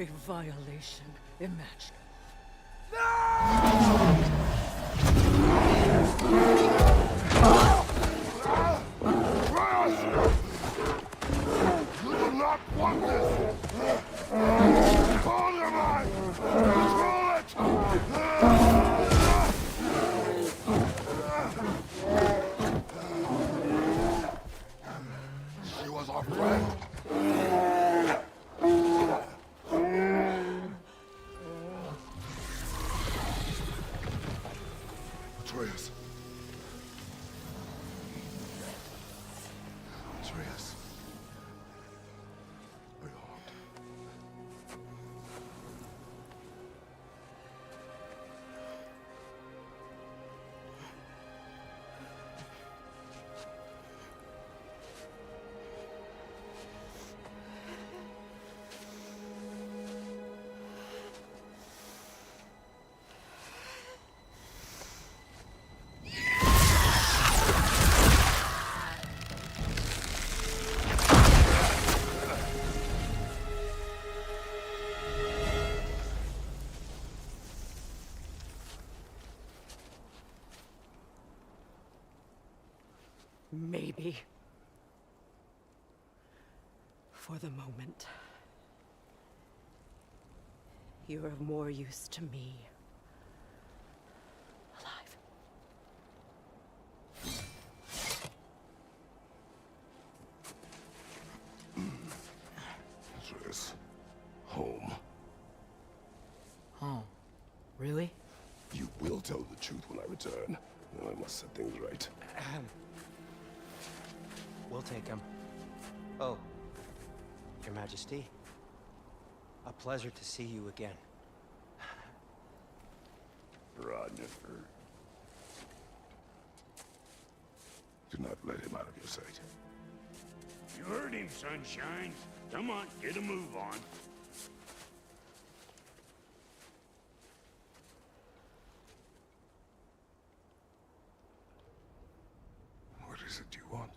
Every violation imaginable. You do not want this! Control your mind! Control it! She was our friend. Atreus. Atreus. Maybe. For the moment. You're of more use to me. Alive. Atreus. Home. Oh. Really? You will tell the truth when I return. Then I must set things right. We'll take him. Oh, Your Majesty. A pleasure to see you again. Ragnarok. Do not let him out of your sight. You heard him, Sunshine. Come on, get a move on. What is it you want?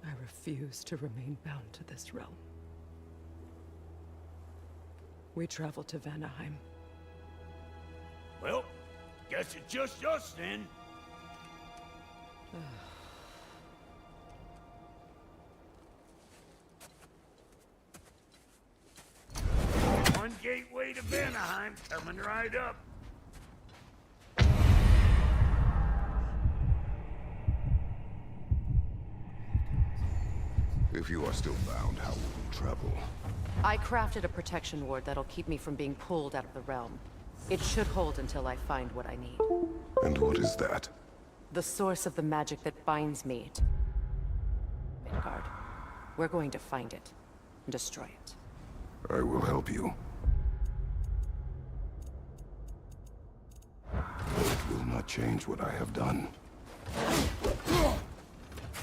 I refuse to remain bound to this realm. We travel to Vanaheim. Well, guess it's just us then. One gateway to Vanaheim coming right up. If you are still bound, how will you travel? I crafted a protection ward that'll keep me from being pulled out of the realm. It should hold until I find what I need. And what is that? The source of the magic that binds me to Midgard. We're going to find it and destroy it. I will help you. It will not change what I have done.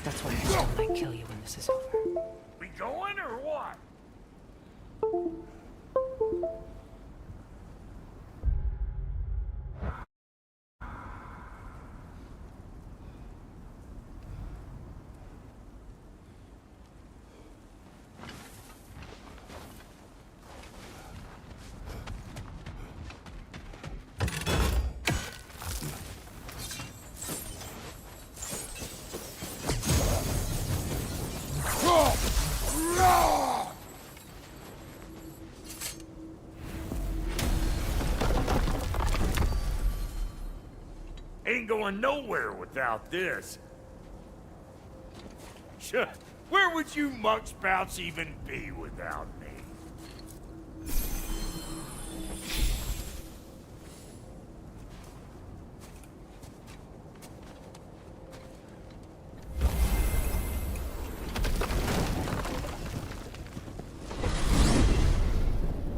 That's why I still might kill you when this is over. We going or what? Ain't going nowhere without this. Sure, where would you muckspouts even be without me?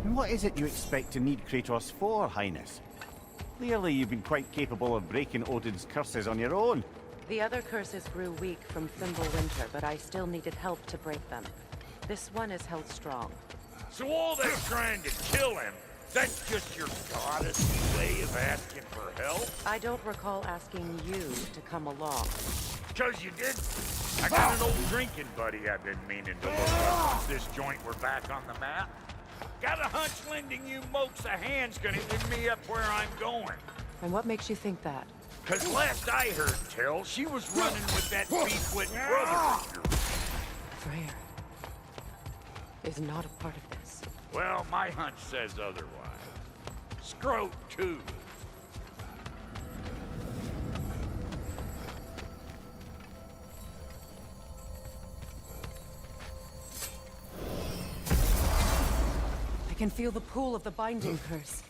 And what is it you expect to need Kratos for, Highness? Clearly you've been quite capable of breaking Odin's curses on your own. The other curses grew weak from Fimbulwinter, but I still needed help to break them. This one is held strong. So all that trying to kill him, that's just your goddess way of asking for help? I don't recall asking you to come along. 'cause you did. I got an old drinking buddy I've been meaning to look up since this joint we're back on the map. Got a hunch lending you mokes a hand's gonna end me up where I'm going. And what makes you think that? 'Cause last I heard tell, she was running with that beefwit brother of yours. Freyr is not a part of this. Well, my hunch says otherwise. Scrote, too. I can feel the pull of the binding curse.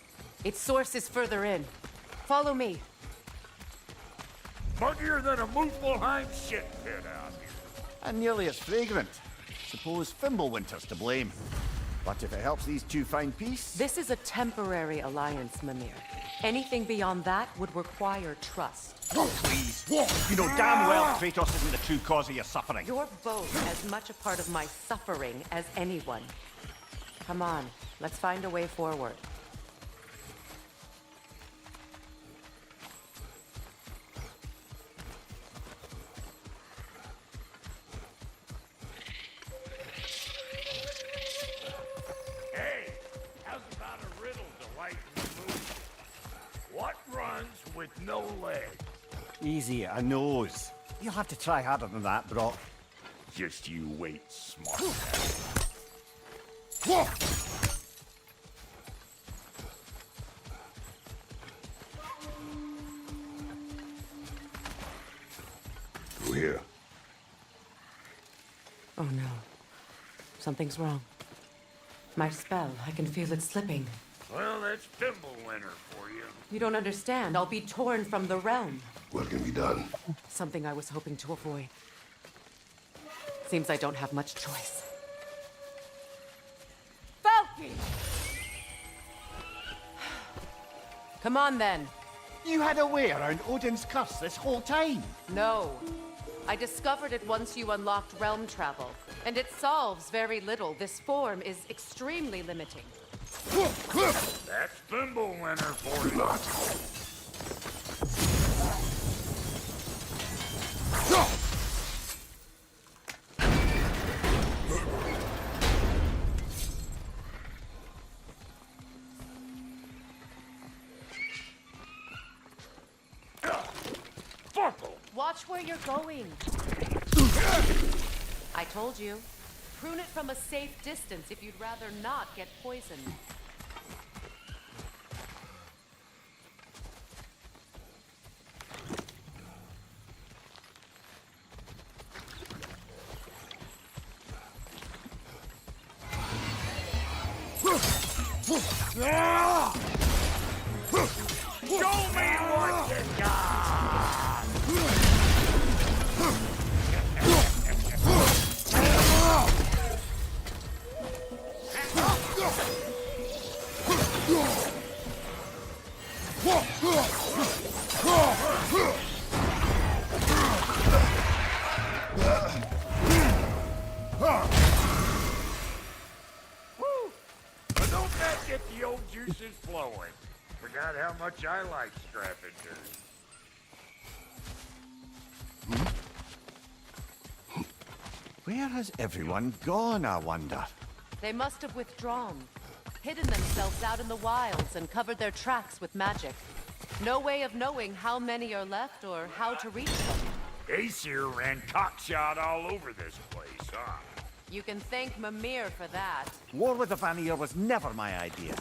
Its source is further in. Follow me. Muggier than a Muspelheim shit pit out here. And nearly as fragrant. Suppose Fimbulwinter's to blame. But if it helps these two find peace... This is a temporary alliance, Mimir. Anything beyond that would require trust. Please. You know damn well Kratos isn't the true cause of your suffering. You're both as much a part of my suffering as anyone. Come on, let's find a way forward. Hey, how's about a riddle to lighten the mood? What runs with no legs? Easy, a nose. You'll have to try harder than that, Brock. Just you wait, smart. Through here. Oh no. Something's wrong. My spell, I can feel it slipping. Well, that's Fimbulwinter for you. You don't understand. I'll be torn from the realm. What can be done? Something I was hoping to avoid. Seems I don't have much choice. Falky! Come on then. You had a way around Odin's curse this whole time. No. I discovered it once you unlocked realm travel. And it solves very little. This form is extremely limiting. That's Fimbulwinter for you. Not. Watch where you're going. I told you. Prune it from a safe distance if you'd rather not get poisoned. Show me what you got! Woo! But don't that get the old juices flowing? Forgot how much I like strapping dirt. Where has everyone gone, I wonder? They must have withdrawn. Hidden themselves out in the wilds and covered their tracks with magic. No way of knowing how many are left or how to reach them. Aesir ran cockshot all over this place, huh? You can thank Mimir for that. War with the Vanir was never my idea.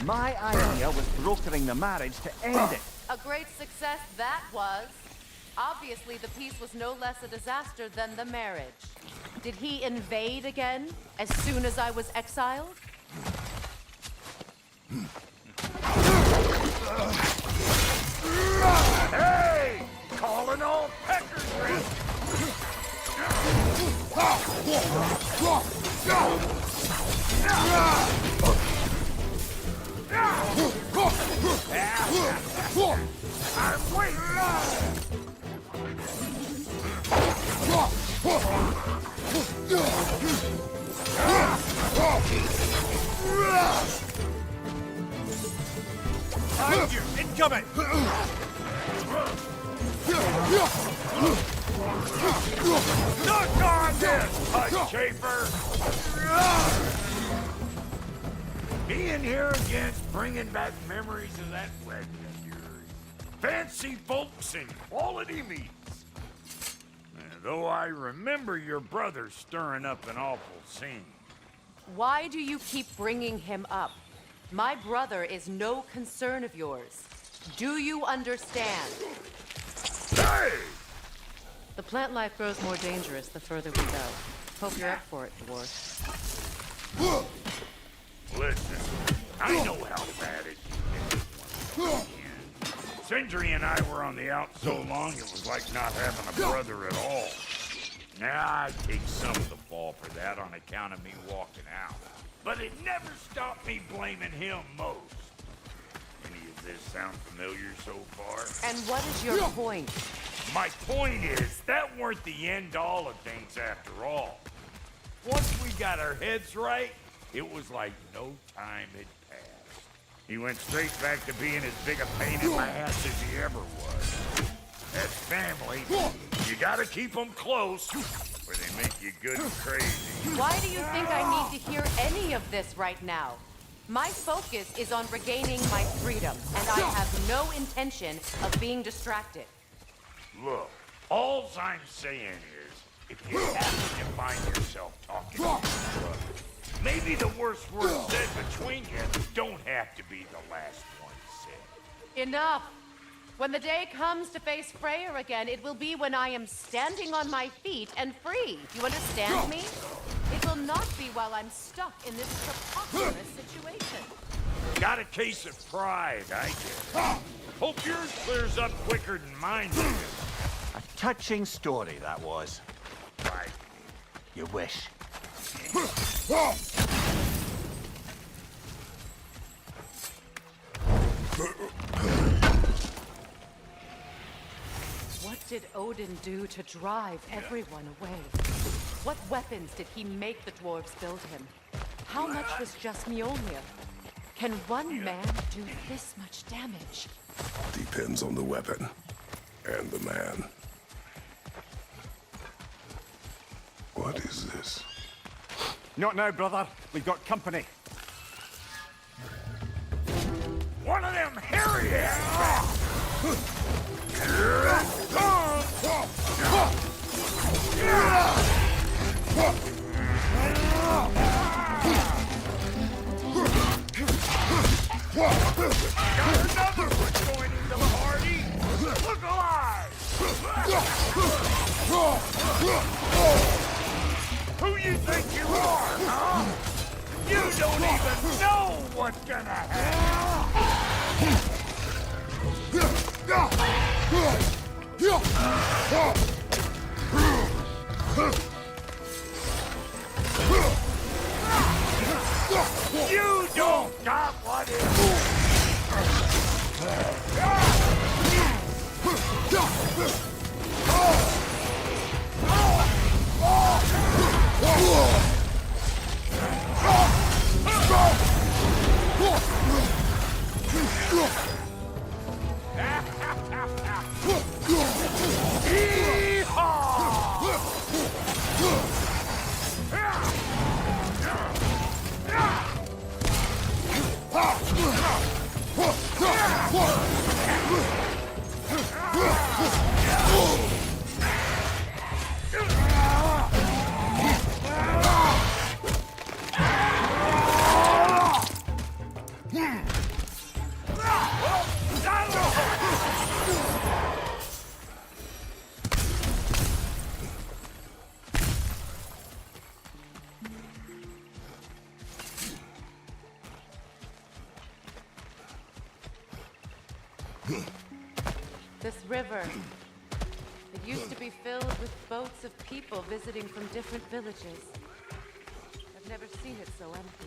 My idea was brokering the marriage to end it. A great success that was. Obviously, the peace was no less a disaster than the marriage. Did he invade again, as soon as I was exiled? Hey! Calling all peckers, Rick! I'm waiting! Behind you! Incoming! Suck on this, Hut Chafer! Being here again's bringing back memories of that wedding of yours. Fancy folks and quality meats. Though I remember your brother stirring up an awful scene. Why do you keep bringing him up? My brother is no concern of yours. Do you understand? Hey! The plant life grows more dangerous the further we go. Hope you're up for it, dwarf. Listen, I know how bad it is. Sindri and I were on the out so long it was like not having a brother at all. Now I take some of the fall for that on account of me walking out. But it never stopped me blaming him most. Any of this sound familiar so far? And what is your point? My point is, that weren't the end-all of things after all. Once we got our heads right, it was like no time had passed. He went straight back to being as big a pain in my ass as he ever was. That's family. You gotta keep them close, or they make you good and crazy. Why do you think I need to hear any of this right now? My focus is on regaining my freedom, and I have no intention of being distracted. Look, all I'm saying is, if you happen to find yourself talking to your brother, maybe the worst word said between you don't have to be the last one said. Enough! When the day comes to face Freyr again, it will be when I am standing on my feet and free. You understand me? It will not be while I'm stuck in this preposterous situation. Got a case of pride, I guess. Hope yours clears up quicker than mine did. A touching story, that was. Right. You wish. What did Odin do to drive everyone away? What weapons did he make the dwarves build him? How much was just Mjolnir? Can one man do this much damage? Depends on the weapon and the man. What is this? Not now, brother. We've got company. One of them hairy ass! Got another one joining the party! Look alive! Who you think you are, huh? You don't even know what's gonna happen! You don't got what it This river. It used to be filled with boats of people visiting from different villages. I've never seen it so empty.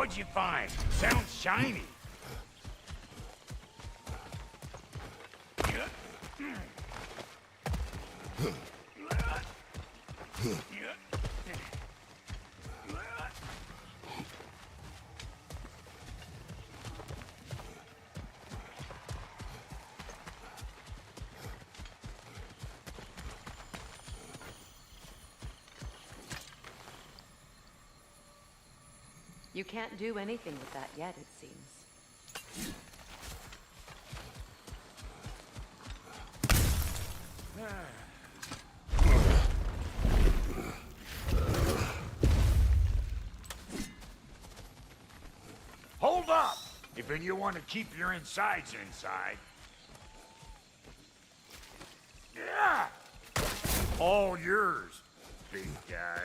What'd you find? Sounds shiny. You can't do anything with that yet, it seems. Hold up! If you want to keep your insides inside. Yeah! All yours, big guy.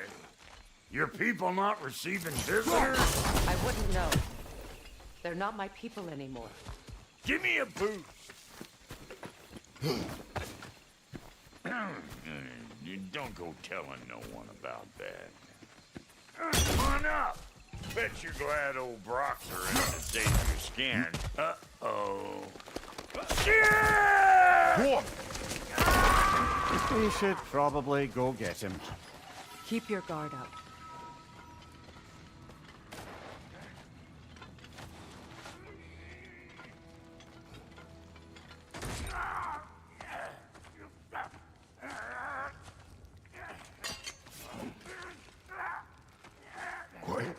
Your people not receiving visitors? I wouldn't know. They're not my people anymore. Give me a boost. You don't go telling no one about that. Come on up. Bet you're glad old Brock's around to save your skin. Uh-oh. Shit! We should probably go get him. Keep your guard up. Quiet.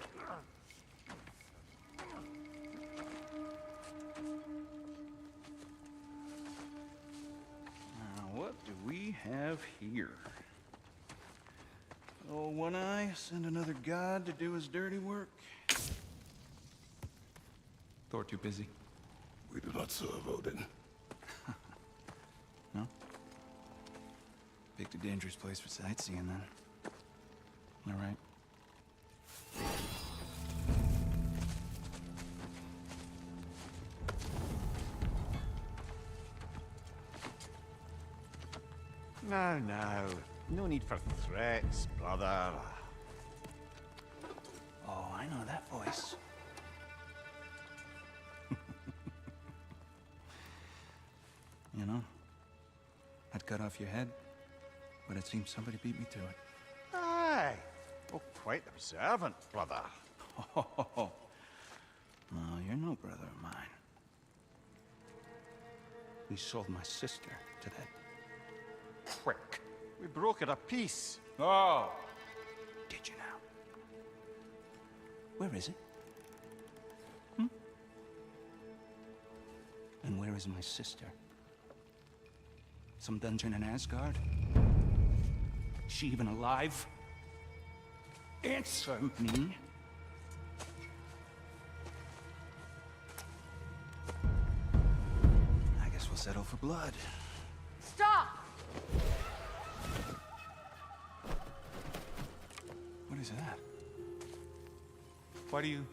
Now, what do we have here? Oh, One Eye, send another god to do his dirty work. Thor too busy? We do not serve Odin. No? Picked a dangerous place for sightseeing, then. All right. Now, now. No need for threats, brother. Oh, I know that voice. You know, I'd cut off your head, but it seems somebody beat me to it. Aye. Oh, quite observant, brother. Oh, no, you're no brother of mine. We sold my sister to that prick. We broke it a piece. Oh! Did you now? Where is it? And where is my sister? Some dungeon in Asgard? Is she even alive? Answer me. I guess we'll settle for blood. Stop! What is that? Why do you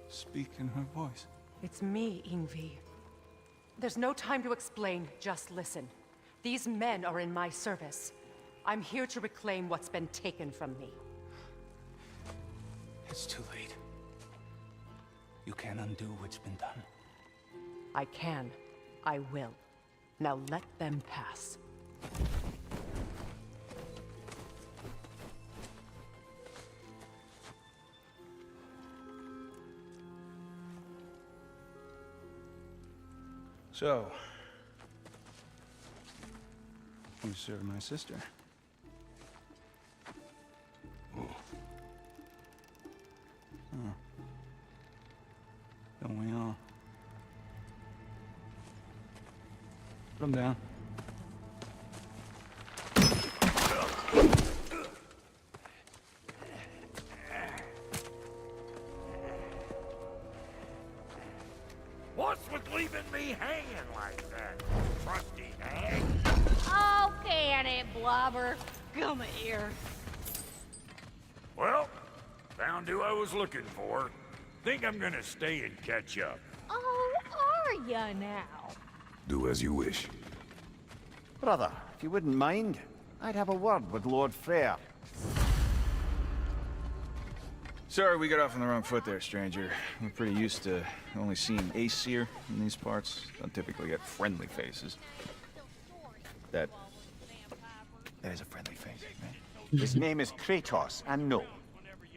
speak in her voice? It's me, Ingvi. There's no time to explain, just listen. These men are in my service. I'm here to reclaim what's been taken from me. It's too late. You can't undo what's been done. I can. I will. Now let them pass. So, you serve my sister. Don't we all? Put him down. What's with leaving me hanging like that, trusty hag? Oh, can it, Blobber? Come here. Well, found who I was looking for. Think I'm gonna stay and catch up. Oh, are ya now? Do as you wish. Brother, if you wouldn't mind, I'd have a word with Lord Freyr. Sorry we got off on the wrong foot there, stranger. We're pretty used to only seeing Aesir in these parts. Don't typically get friendly faces. That is a friendly face, right? His name is Kratos, and no,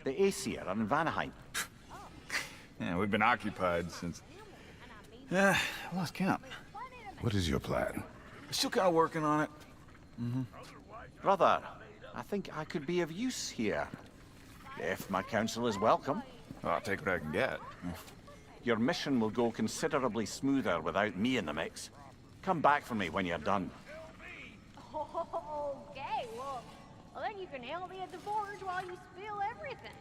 the Aesir are in Vanaheim. Yeah, we've been occupied since... I lost count. What is your plan? We're still kind of working on it. Brother, I think I could be of use here. If my counsel is welcome. Well, I'll take what I can get. Your mission will go considerably smoother without me in the mix. Come back for me when you're done. Okay, well, then you can help me at the forge while you spill everything.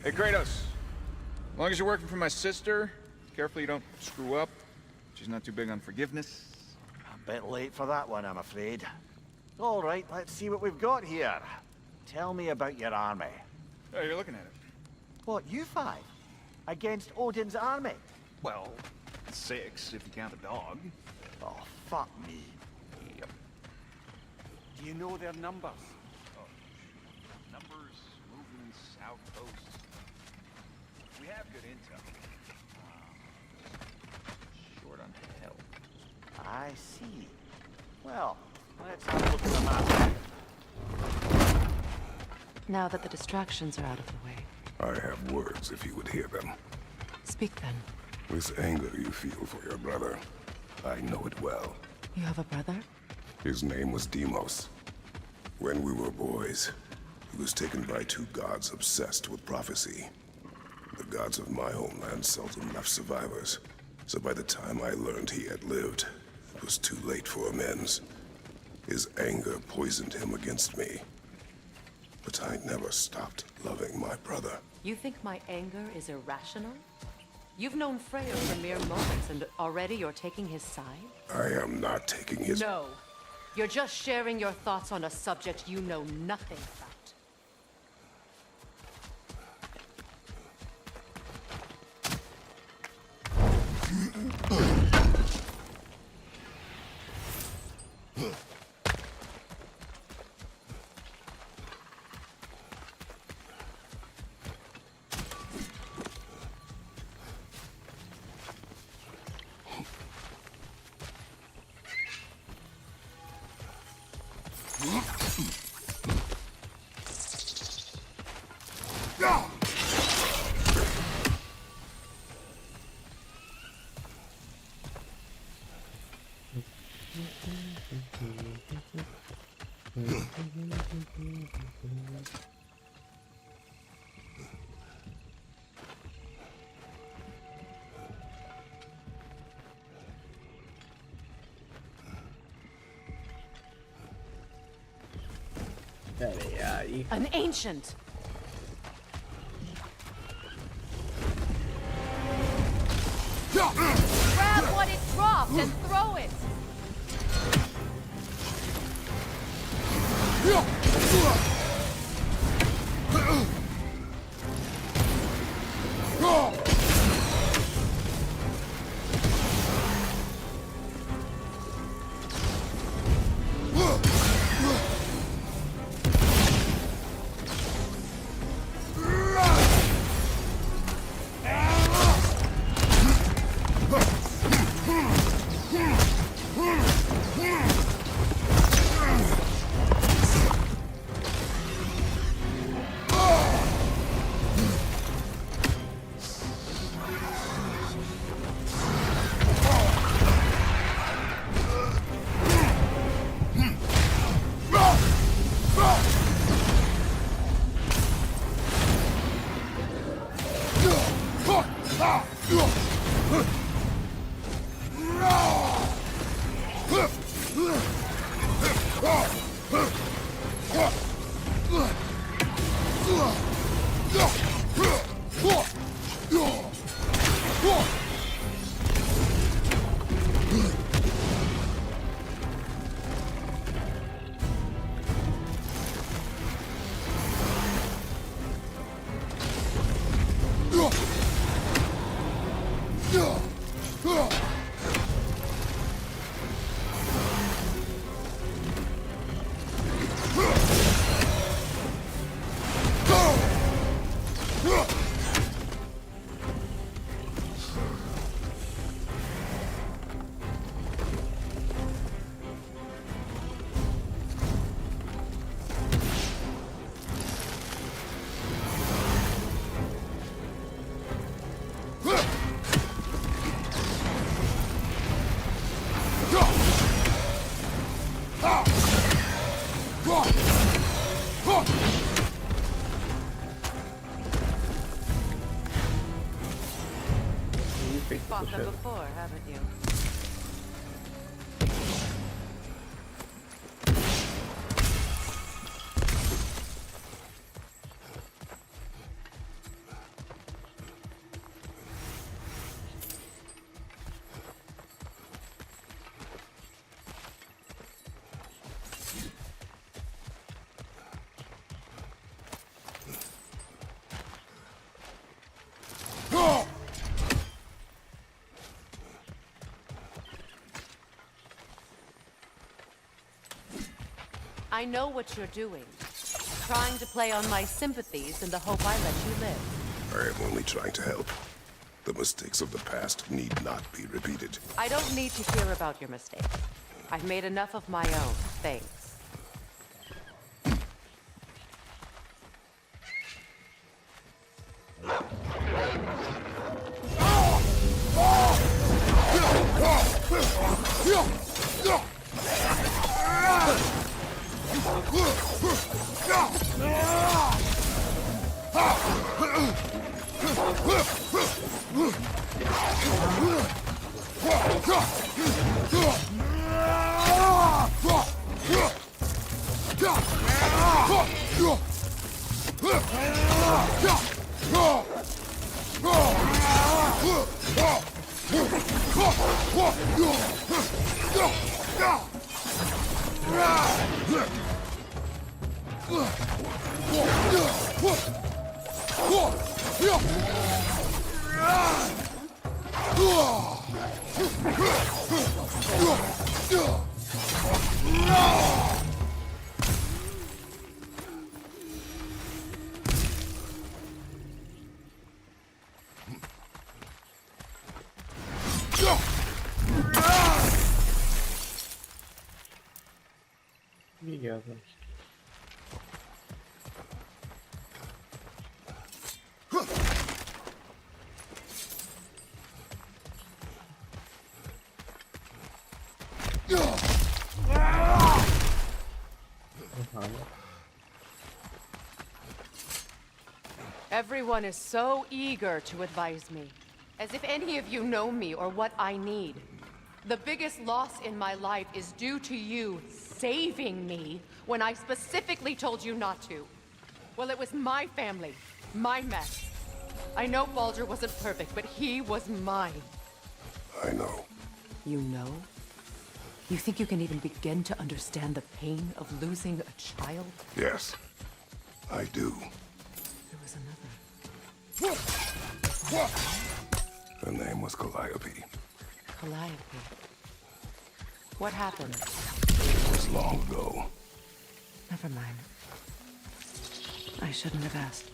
Hey, Kratos. As long as you're working for my sister, careful you don't screw up. She's not too big on forgiveness. A bit late for that one, I'm afraid. All right, let's see what we've got here. Tell me about your army. Oh, you're looking at it. What, you five? Against Odin's army? Well, 6 if you count the dog. Oh, fuck me. Yep. Do you know their numbers? Numbers moving south coast. We have good intel. Short on help. I see. Well, let's have a look at the map. Now that the distractions are out of the way. I have words if you would hear them. Speak then. This anger you feel for your brother, I know it well. You have a brother? His name was Deimos. When we were boys, he was taken by 2 gods obsessed with prophecy. The gods of my homeland seldom left survivors, so by the time I learned he had lived, it was too late for amends. His anger poisoned him against me. But I never stopped loving my brother. You think my anger is irrational? You've known Freya for mere moments, and already you're taking his side? I am not taking his... No. You're just sharing your thoughts on a subject you know nothing about. An ancient! Grab what it dropped and throw it! it before, haven't you? I know what you're doing. Trying to play on my sympathies in the hope I let you live. I am only trying to help. The mistakes of the past need not be repeated. I don't need to hear about your mistakes. I've made enough of my own, thanks. Everyone is so eager to advise me, as if any of you know me or what I need. The biggest loss in my life is due to you saving me when I specifically told you not to. Well, it was my family, my mess. I know Baldur wasn't perfect, but he was mine. I know. You know? You think you can even begin to understand the pain of losing a child? Yes, I do. There was another. Her name was Calliope. Calliope. What happened? It was long ago. Never mind. I shouldn't have asked.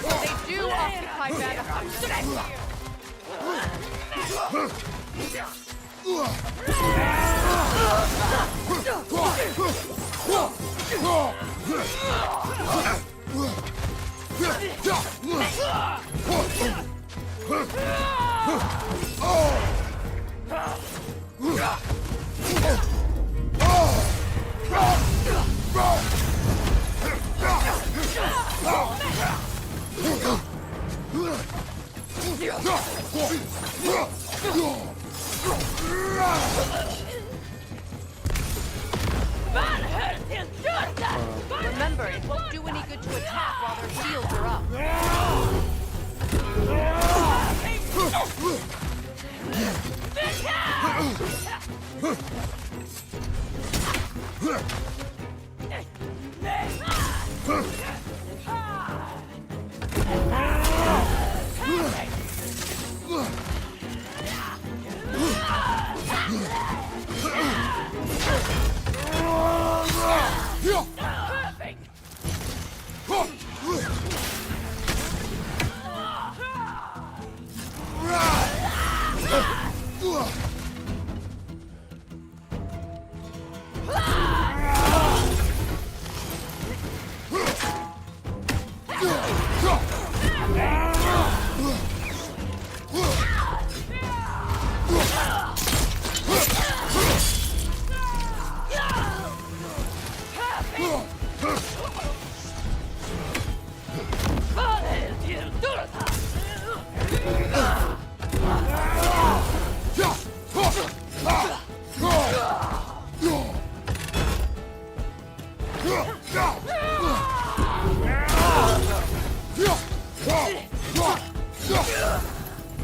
They do occupy Vanaheim. Remember, it won't do any good to attack while their shields are up.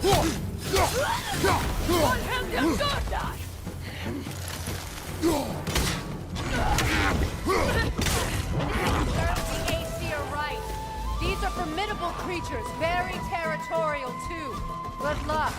The AC are right. These are formidable creatures, very territorial too. Good luck.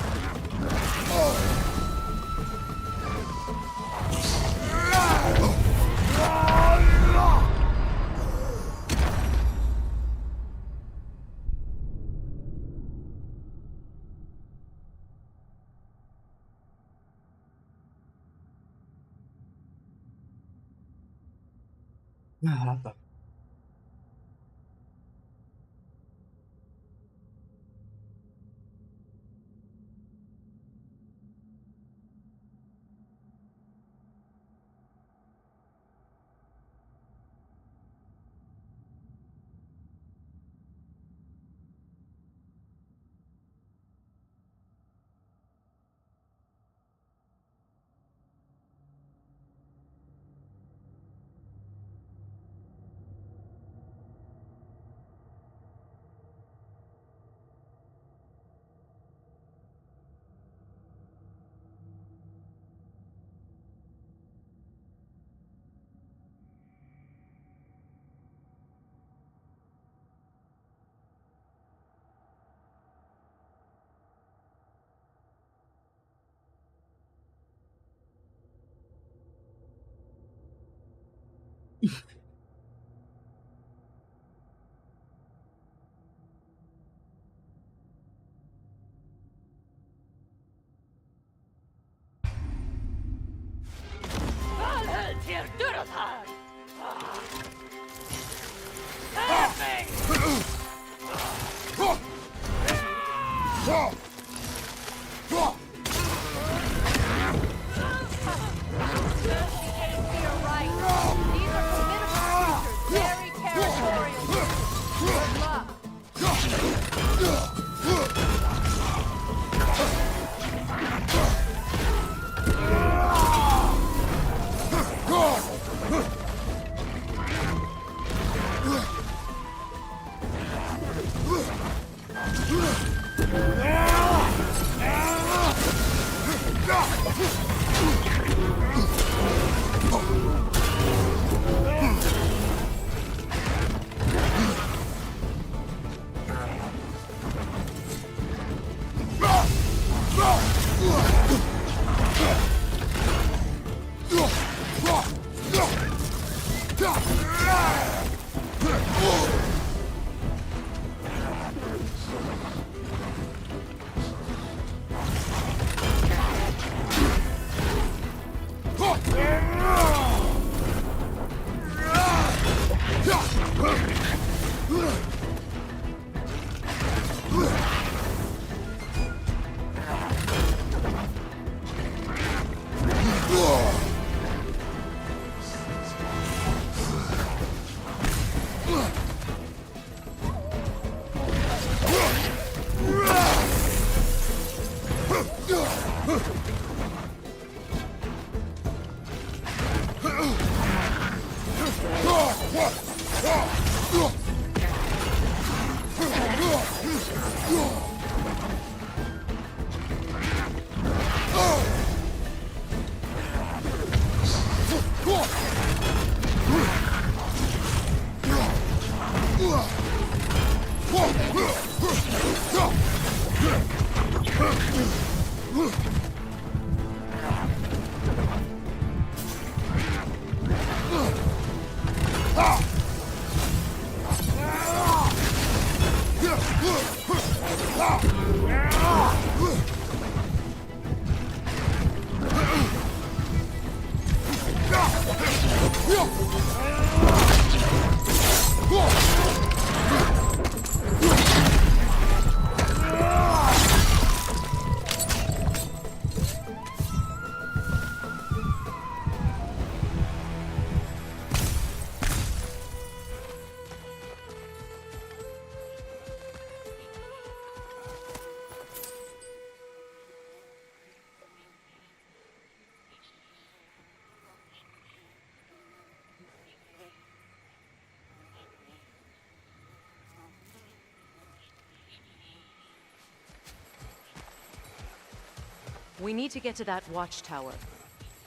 We need to get to that watchtower.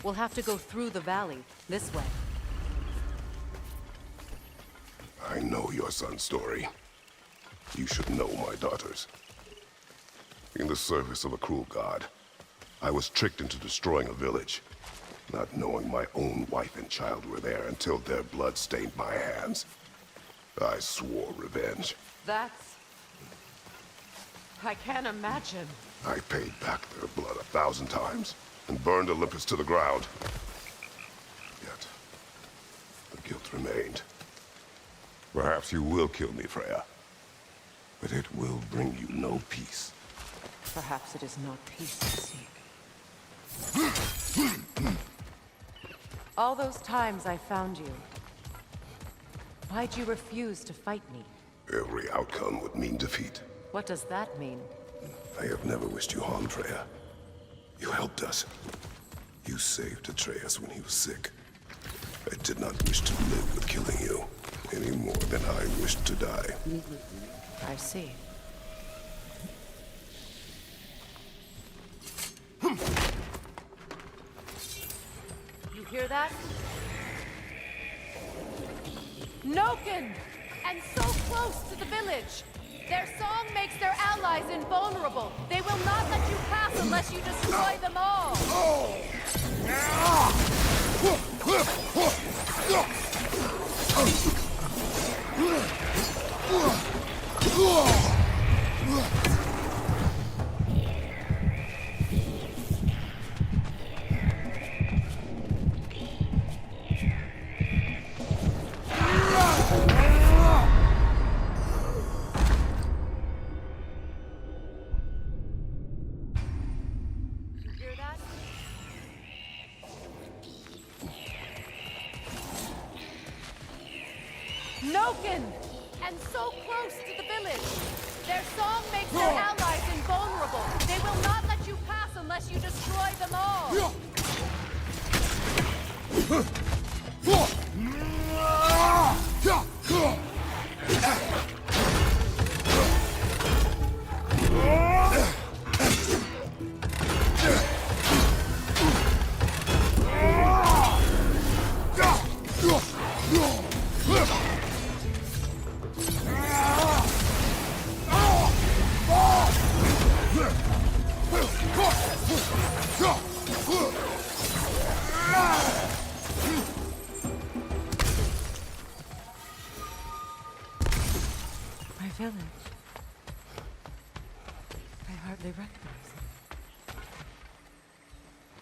We'll have to go through the valley, this way. I know your son's story. You should know my daughter's. In the service of a cruel god, I was tricked into destroying a village, not knowing my own wife and child were there until their blood stained my hands. I swore revenge. That's... I can't imagine. I paid back their blood 1,000 times and burned Olympus to the ground. Yet, the guilt remained. Perhaps you will kill me, Freya. But it will bring you no peace. Perhaps it is not peace you seek. All those times I found you, why'd you refuse to fight me? Every outcome would mean defeat. What does that mean? I have never wished you harm, Freya. You helped us. You saved Atreus when he was sick. I did not wish to live with killing you, any more than I wished to die. I see. You hear that? Noken! And so close to the village! Their song makes their allies invulnerable. They will not let you pass unless you destroy them all. Noken! And so close to the village! Their song makes their allies invulnerable! They will not let you pass unless you destroy them all! My village. I hardly recognize it.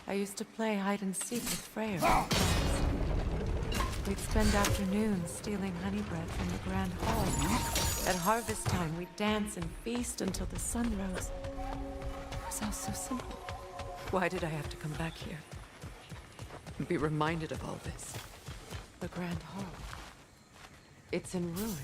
I used to play hide and seek with Freya. We'd spend afternoons stealing honey bread from the Grand Hall. At harvest time, we'd dance and feast until the sun rose. It was all so simple. Why did I have to come back here? And be reminded of all this? The Grand Hall. It's in ruin.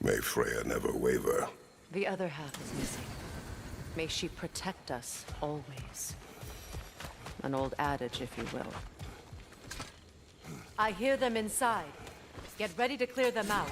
May Freya never waver. The other half is missing. May she protect us always. An old adage, if you will. I hear them inside. Get ready to clear them out.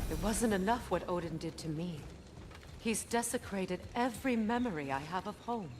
It wasn't enough what Odin did to me. He's desecrated every memory I have of home.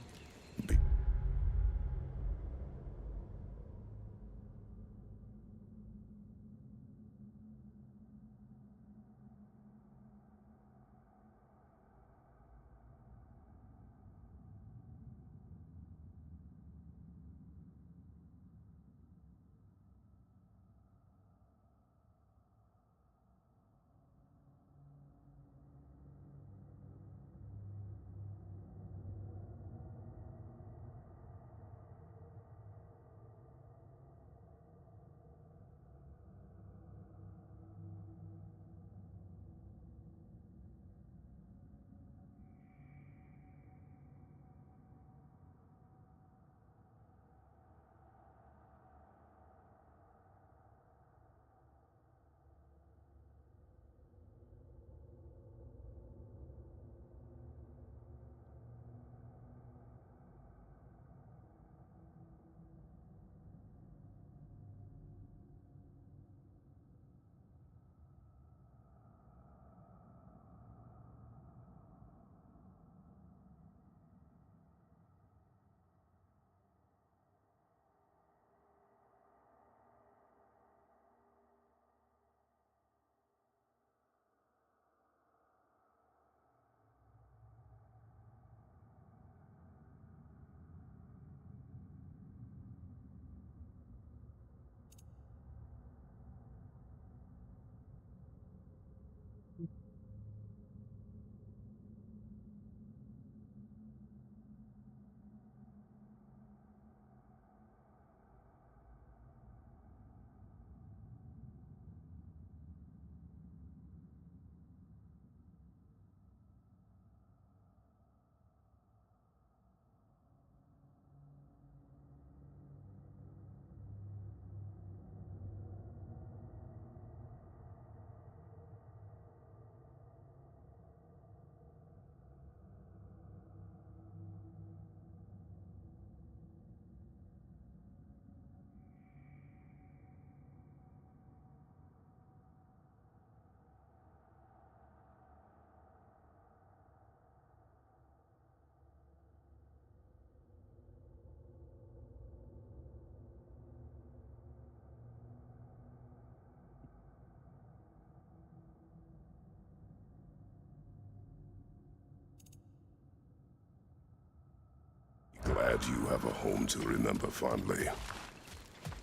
Glad you have a home to remember fondly.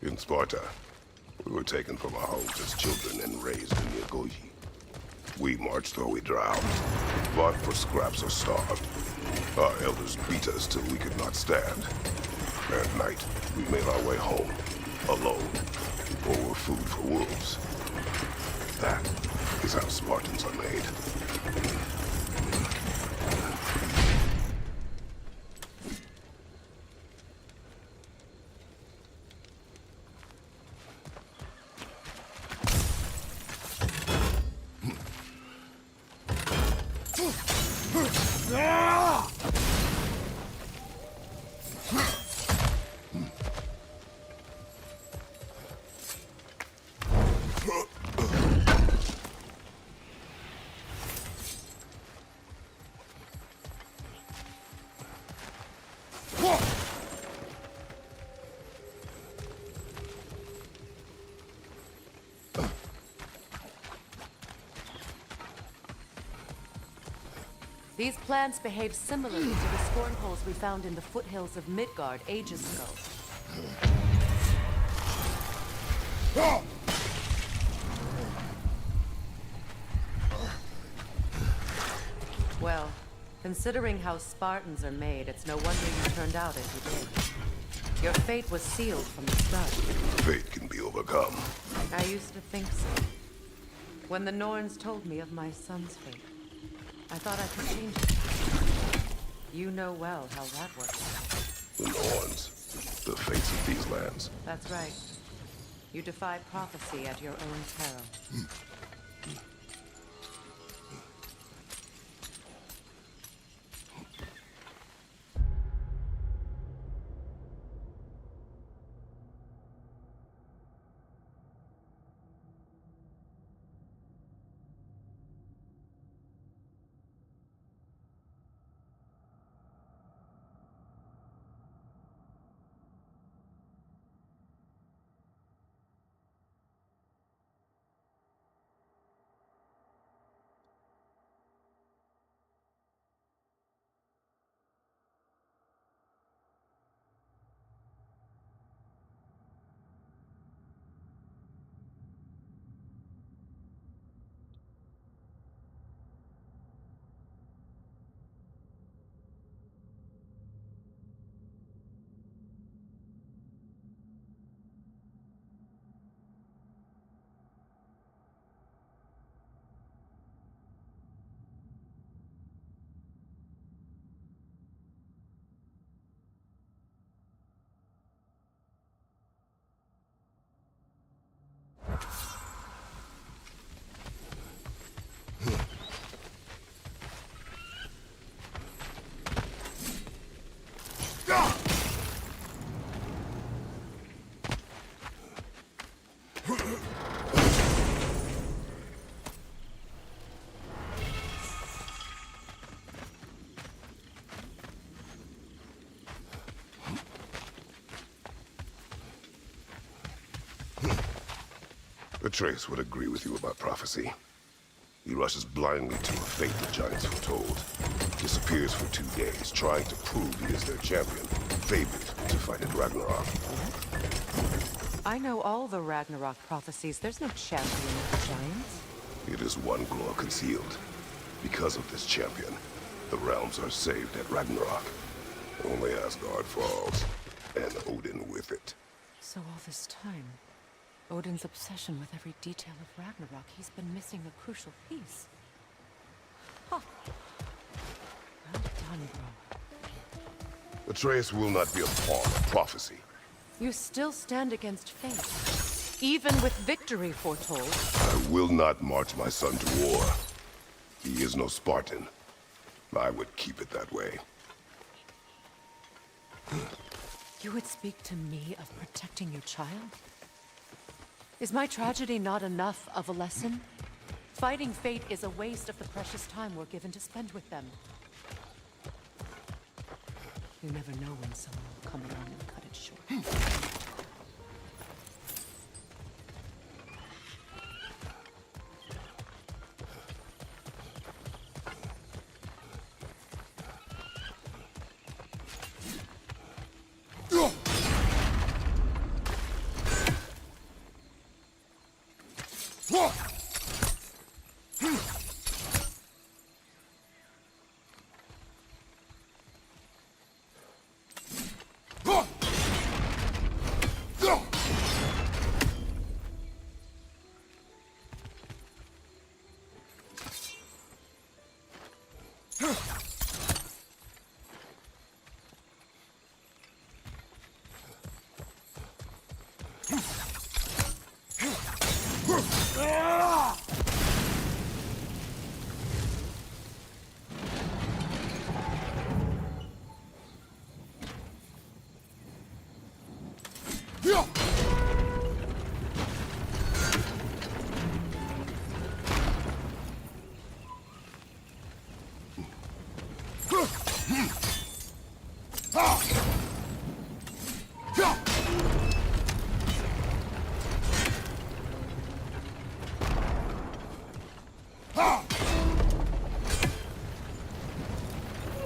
In Sparta, we were taken from our homes as children and raised in the Agogi. We marched or we drowned, fought for scraps or starved. Our elders beat us till we could not stand. At night, we made our way home, alone, or were food for wolves. That is how Spartans are made. These plants behave similarly to the scornholes we found in the foothills of Midgard ages ago. Well, considering how Spartans are made, it's no wonder you turned out as you did. Your fate was sealed from the start. Fate can be overcome. I used to think so. When the Norns told me of my son's fate, I thought I could change it. You know well how that works. The Norns, the fates of these lands. That's right. You defy prophecy at your own peril. Atreus would agree with you about prophecy. He rushes blindly to a fate the giants foretold. Disappears for 2 days, trying to prove he is their champion. Fabled to fight at Ragnarok. I know all the Ragnarok prophecies. There's no champion of the giants. It is one glow concealed. Because of this champion, the realms are saved at Ragnarok. Only Asgard falls, and Odin with it. So all this time, Odin's obsession with every detail of Ragnarok, he's been missing a crucial piece. Huh. Well done, bro. Atreus will not be a pawn of prophecy. You still stand against fate, even with victory foretold. I will not march my son to war. He is no Spartan. I would keep it that way. You would speak to me of protecting your child? Is my tragedy not enough of a lesson? Fighting fate is a waste of the precious time we're given to spend with them. You never know when someone will come along and cut it short.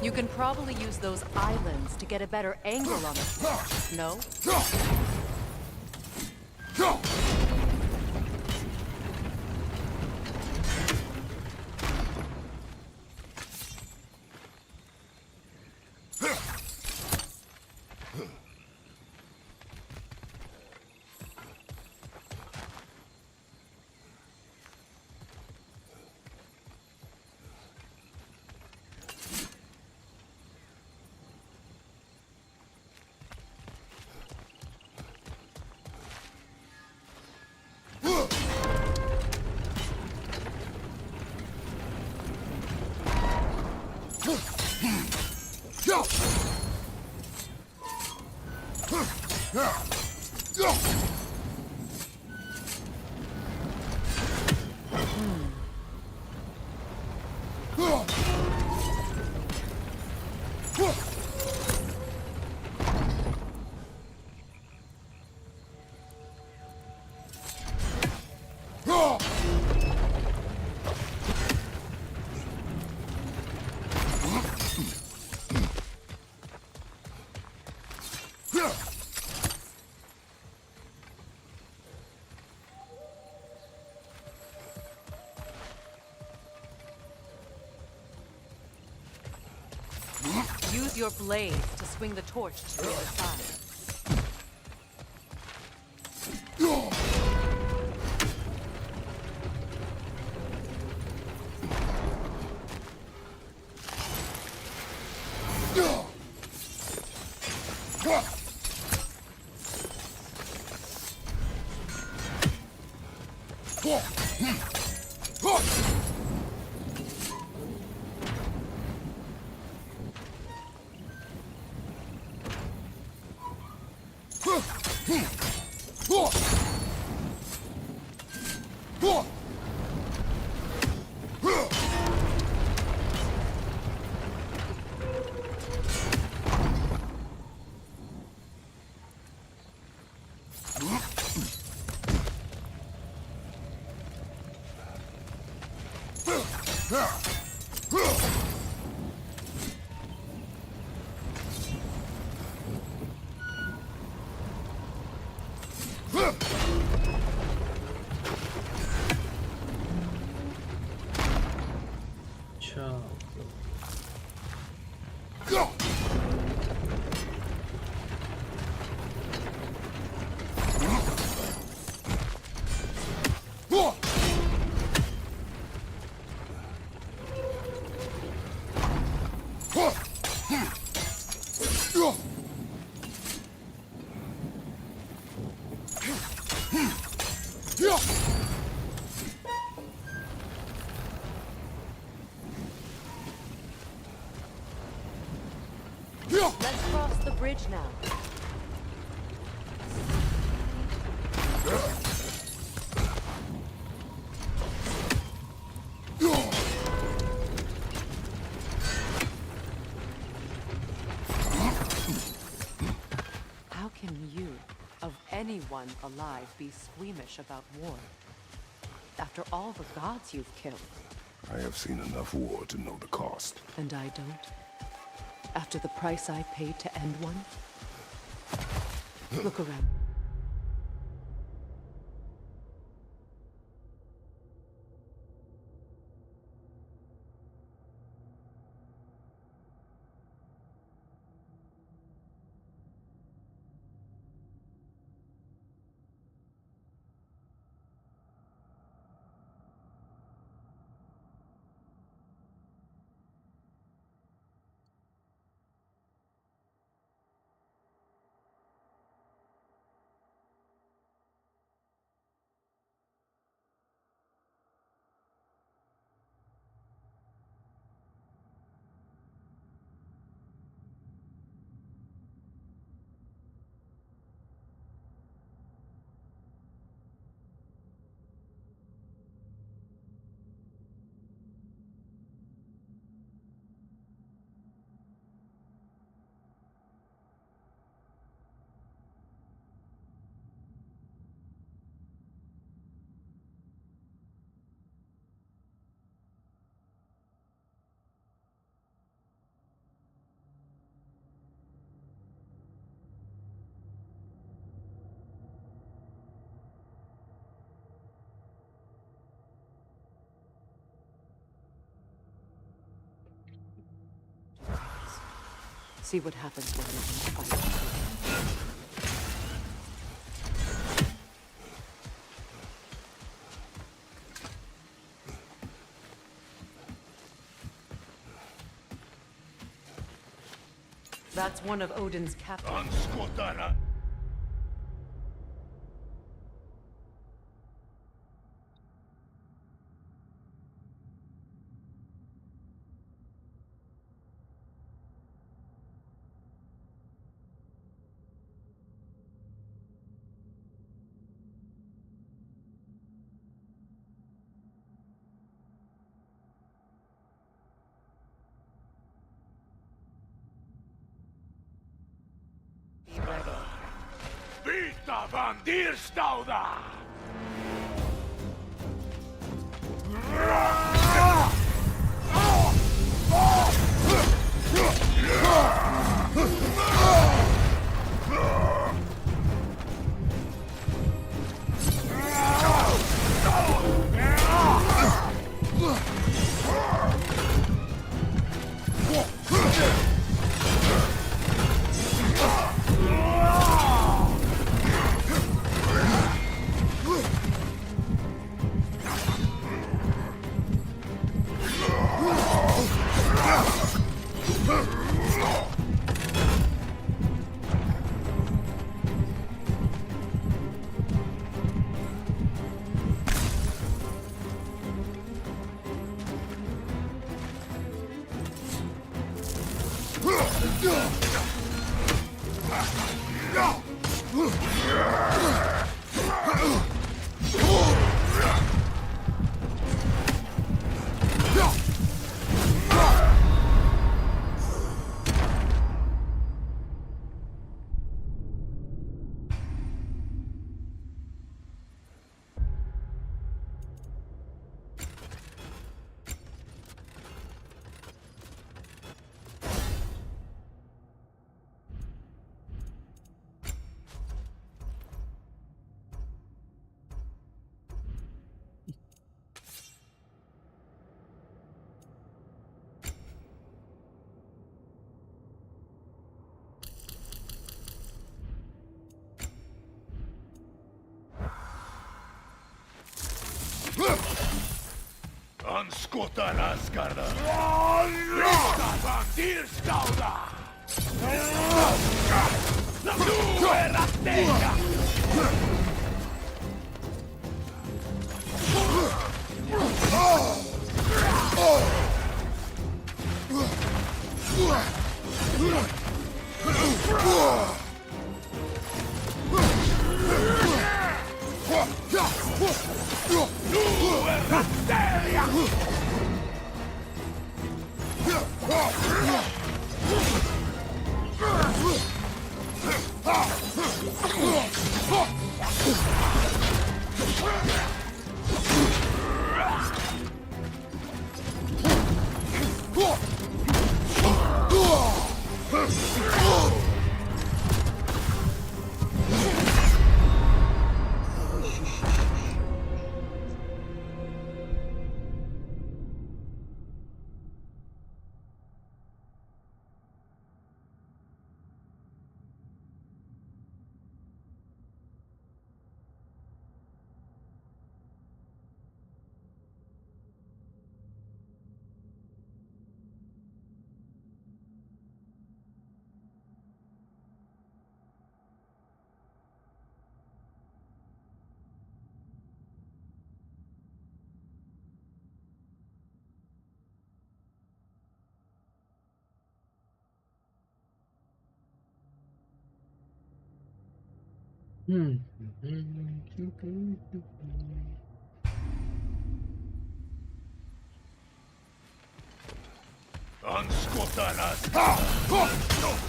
You can probably use those islands to get a better angle on it. No? Use your blade to swing the torch to the other side. Let's cross the bridge now. How can you, of anyone alive, be squeamish about war? After all the gods you've killed. I have seen enough war to know the cost. And I don't? After the price I paid to end one? Look around. See what happens when you fight. That's one of Odin's captains. Be ready. Vita van Dierstauda! Anskotar Asgarda! Vita van Dierstauda! Nu är Ratega! Anskotarnas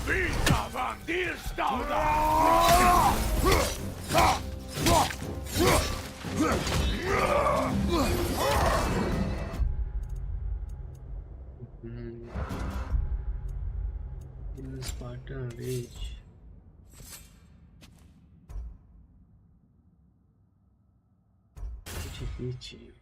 Vita van Dierstauda! Spartan Rage. Pichi.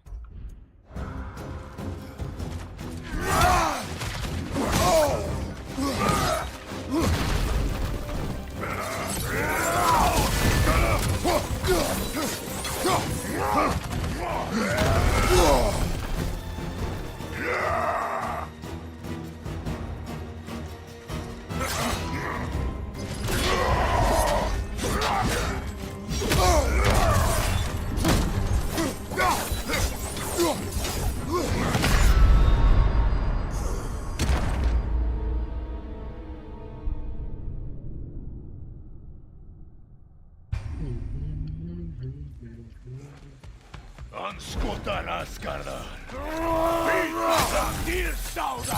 Anskutarás, Karda. Dir sauda.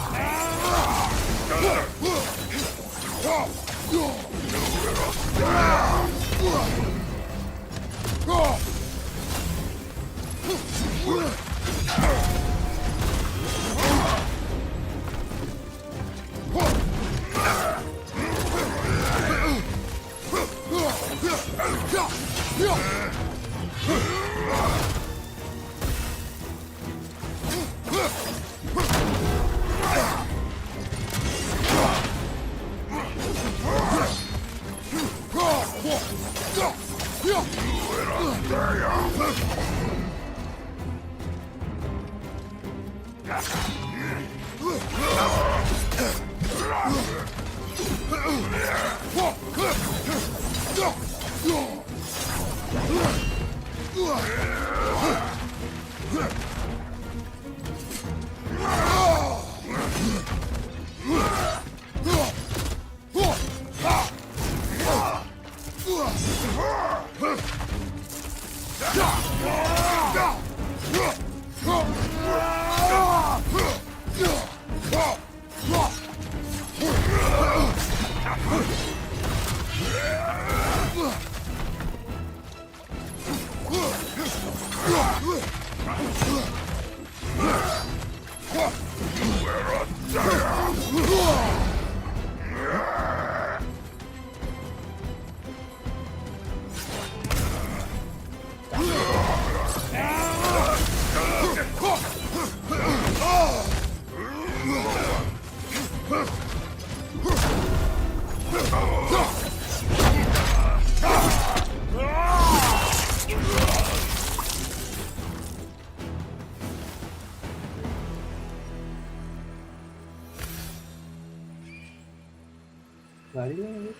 गाड़ी लेने गई,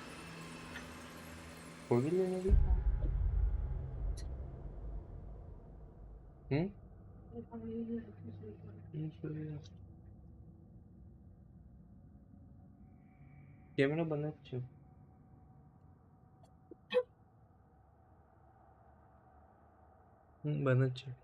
होगी लेने गई। Camera बंद है। बंद है।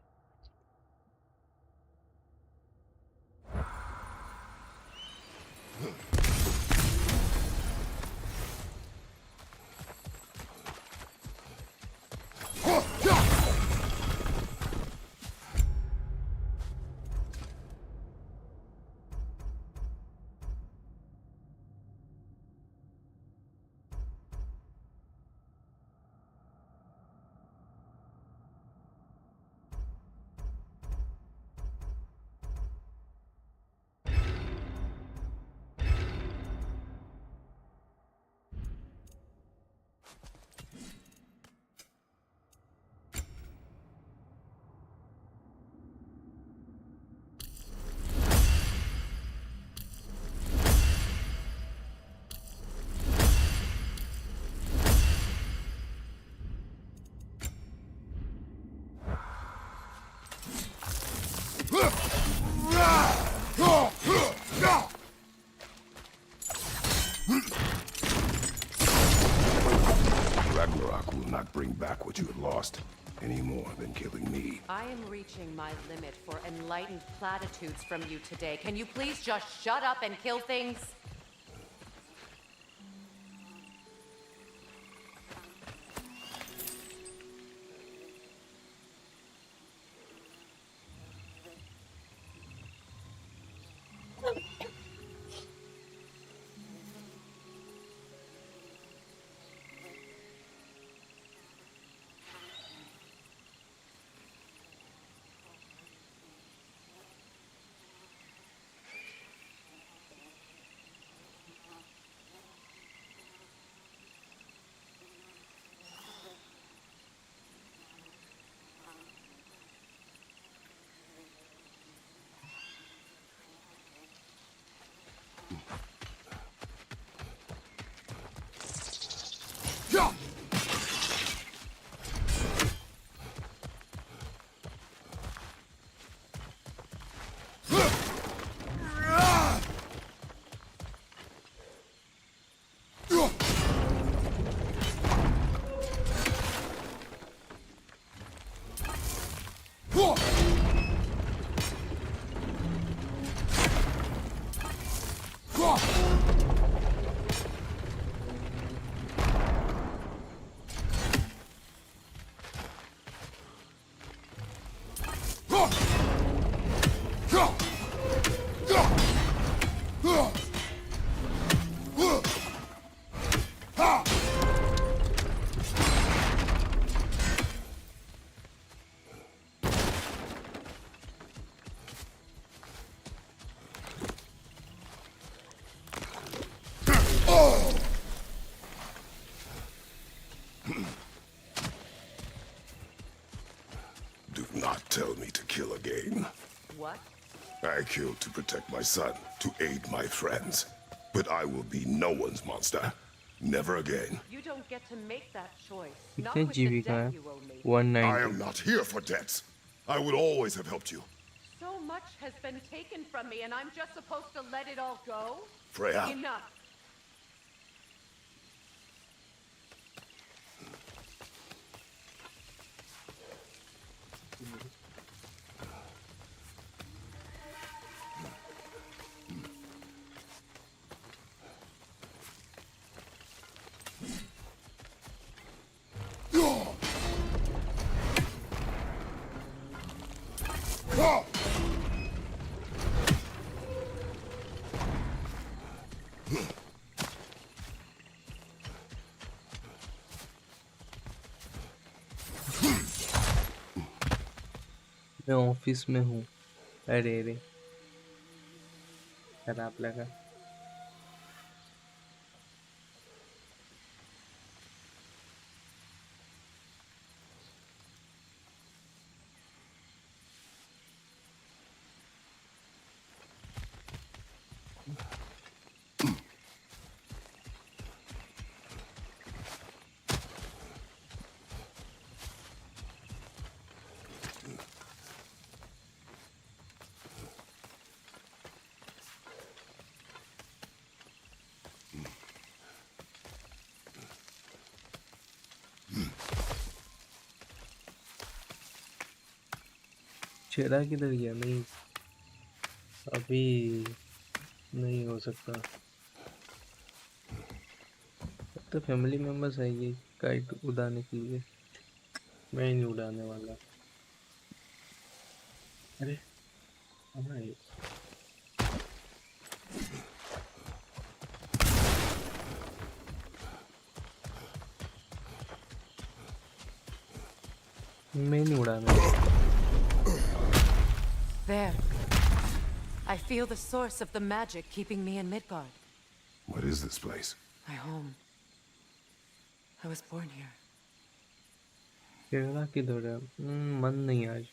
Ragnarok will not bring back what you have lost, any more than killing me. I am reaching my limit for enlightened platitudes from you today. Can you please just shut up and kill things? tell me to kill again. What? I killed to protect my son, to aid my friends. But I will be no one's monster. Never again. You don't get to make that choice. Not कितने with the GB का debt है? you owe me. 190. I am not here for debts. I would always have helped you. So much has been taken from me, and I'm just supposed to let it all go? Freya. Enough. मैं office में हूँ. अरे रे खराब लगा. चेहरा किधर गया? नहीं अभी नहीं हो सकता. तो फैमिली मेंबर्स आएंगे काइट उड़ाने के लिए. मैं नहीं उड़ाने वाला. अरे हमारे मैं नहीं उड़ाने वाला. There. I feel the source of the magic keeping me in Midgard. What is this place? My home. I was born here. चेहरा किधर है? मन नहीं आज.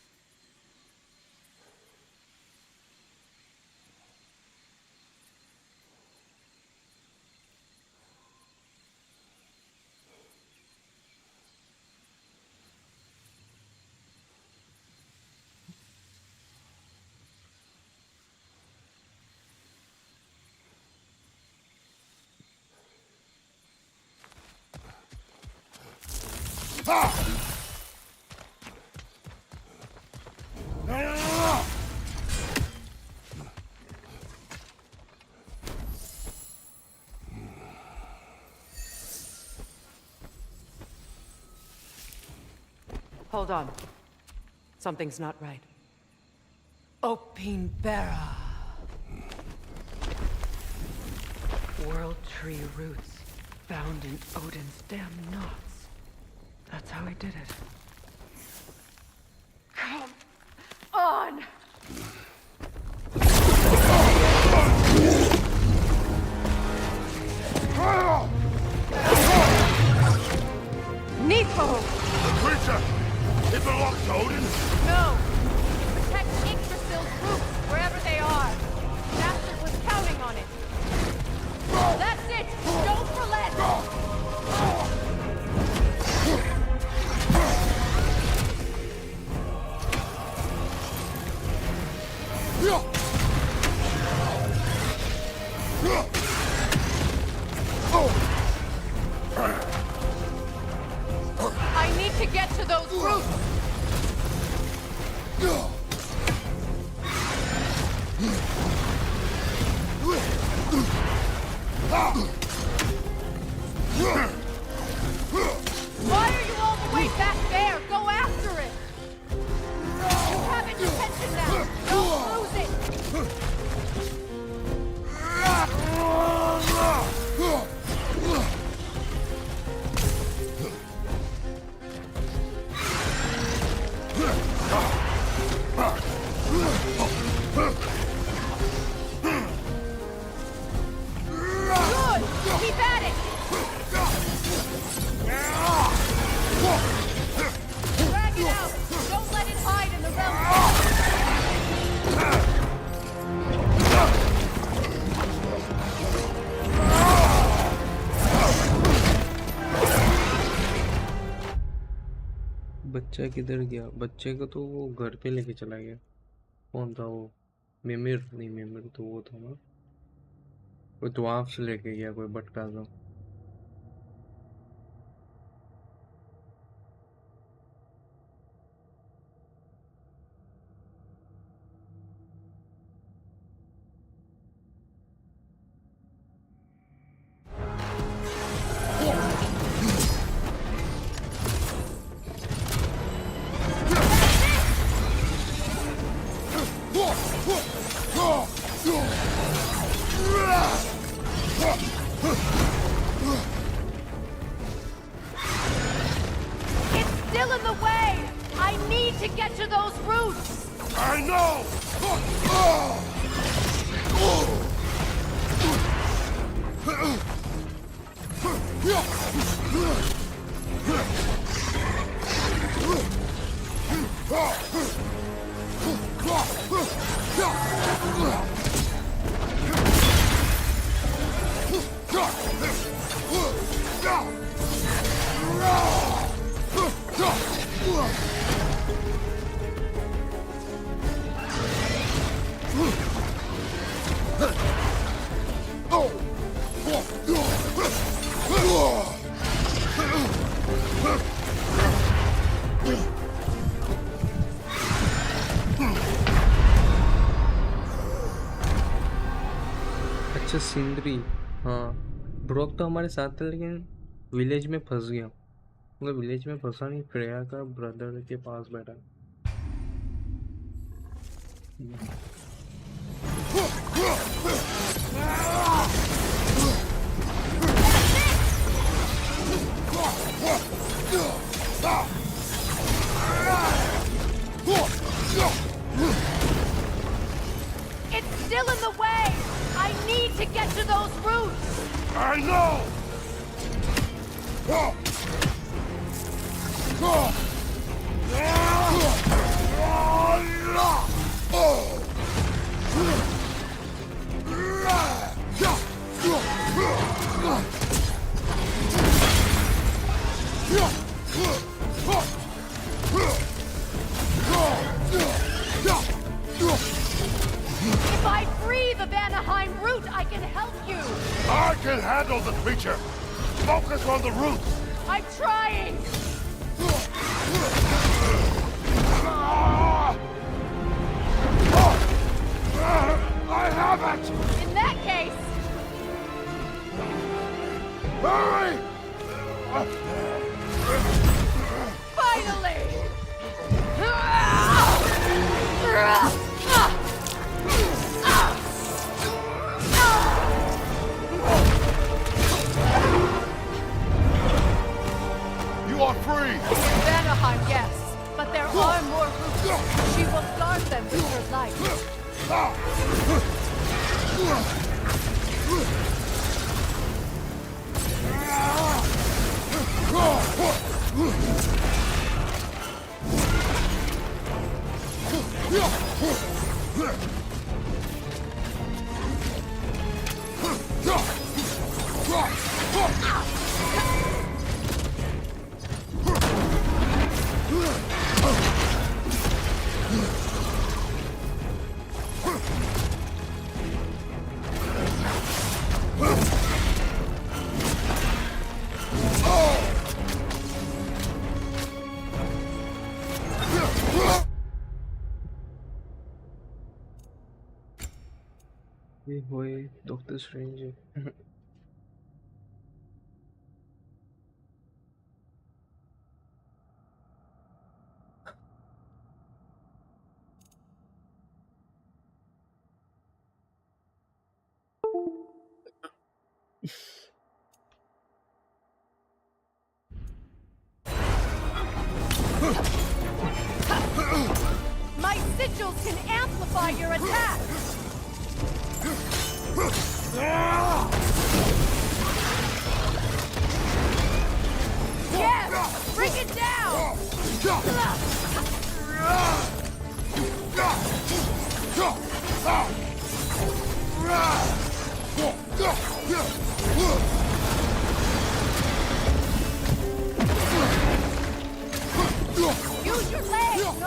Hold on. Something's not right. Opinbera. World tree roots found in Odin's damn knots. That's how he did it. Come on! Nepo! The creature! It belongs to Odin? No! Protect Yggdrasil's roots, wherever they are. Master was counting on it. That's it! Don't relent! I need to get to those roots! Why are you all the way back there? Go after it! You have its attention now! Don't lose it! बच्चा किधर गया? बच्चे को तो वो घर पे लेके चला गया। कौन था वो? मिमिर नहीं, मिमिर तो वो था ना, कोई द्वाफ से लेके गया, कोई भटका था। It's still in the way! I need to get to those roots! I know! अच्छा सिंदरी, हाँ ब्रोक तो हमारे साथ था लेकिन विलेज में फंस गया। मतलब विलेज में फंसा नहीं, प्रिया का ब्रदर के पास बैठा। It's still in the way! I need to get to those roots! I know! If I free the Vanaheim root, I can help you! I can handle the creature! Focus on the roots! I'm trying! I have it! In that case, Hurry! finally! You are free! Vanaheim, yes, but there are more roots. She will guard them with her light. ये होए doctor strange. My sigils can amplify your attack! Yes! Bring it down!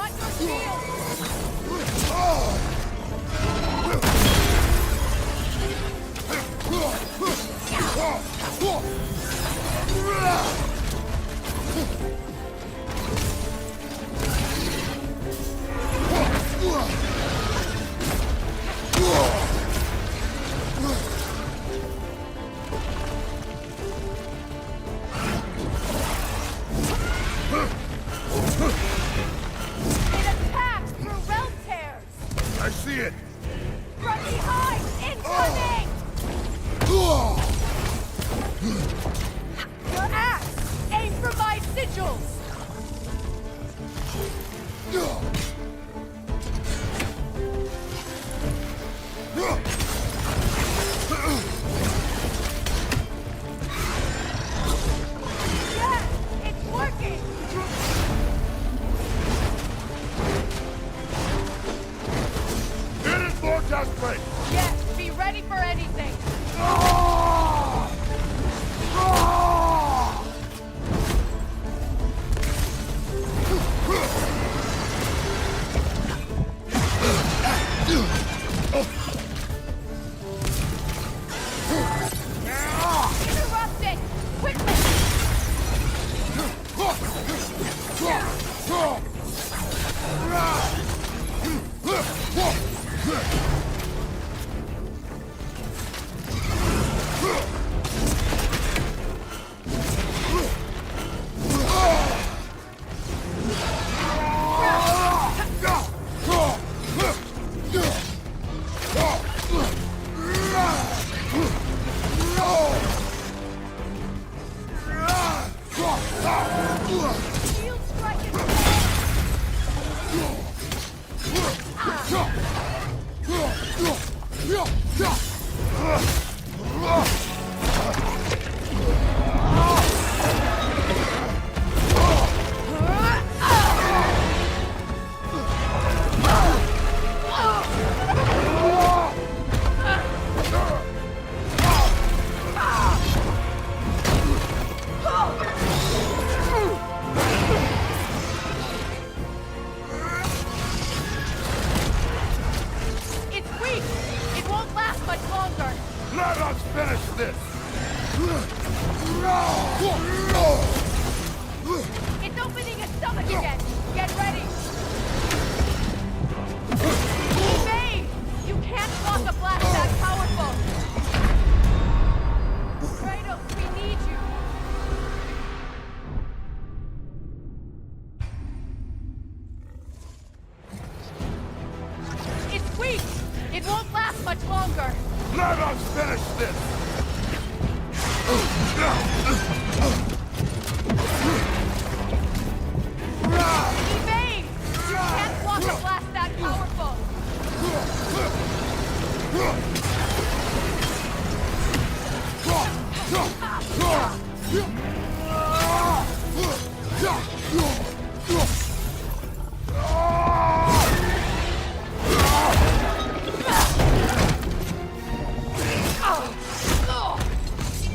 got your shield! It attacks through realm tears! I see it! From behind! Incoming! Your axe! Aim for my sigils! Yes! It's working! It is more desperate! Yes! Be ready for anything! Interrupt it! Quickly! Shield strike is It's weak! It won't last much longer! Let us finish this! It's opening its stomach again! Get ready! Evade! You can't block a blast that powerful! Kratos, we need you! It's weak! It won't last much longer! Let us finish this! Evade! You can't block a blast that powerful!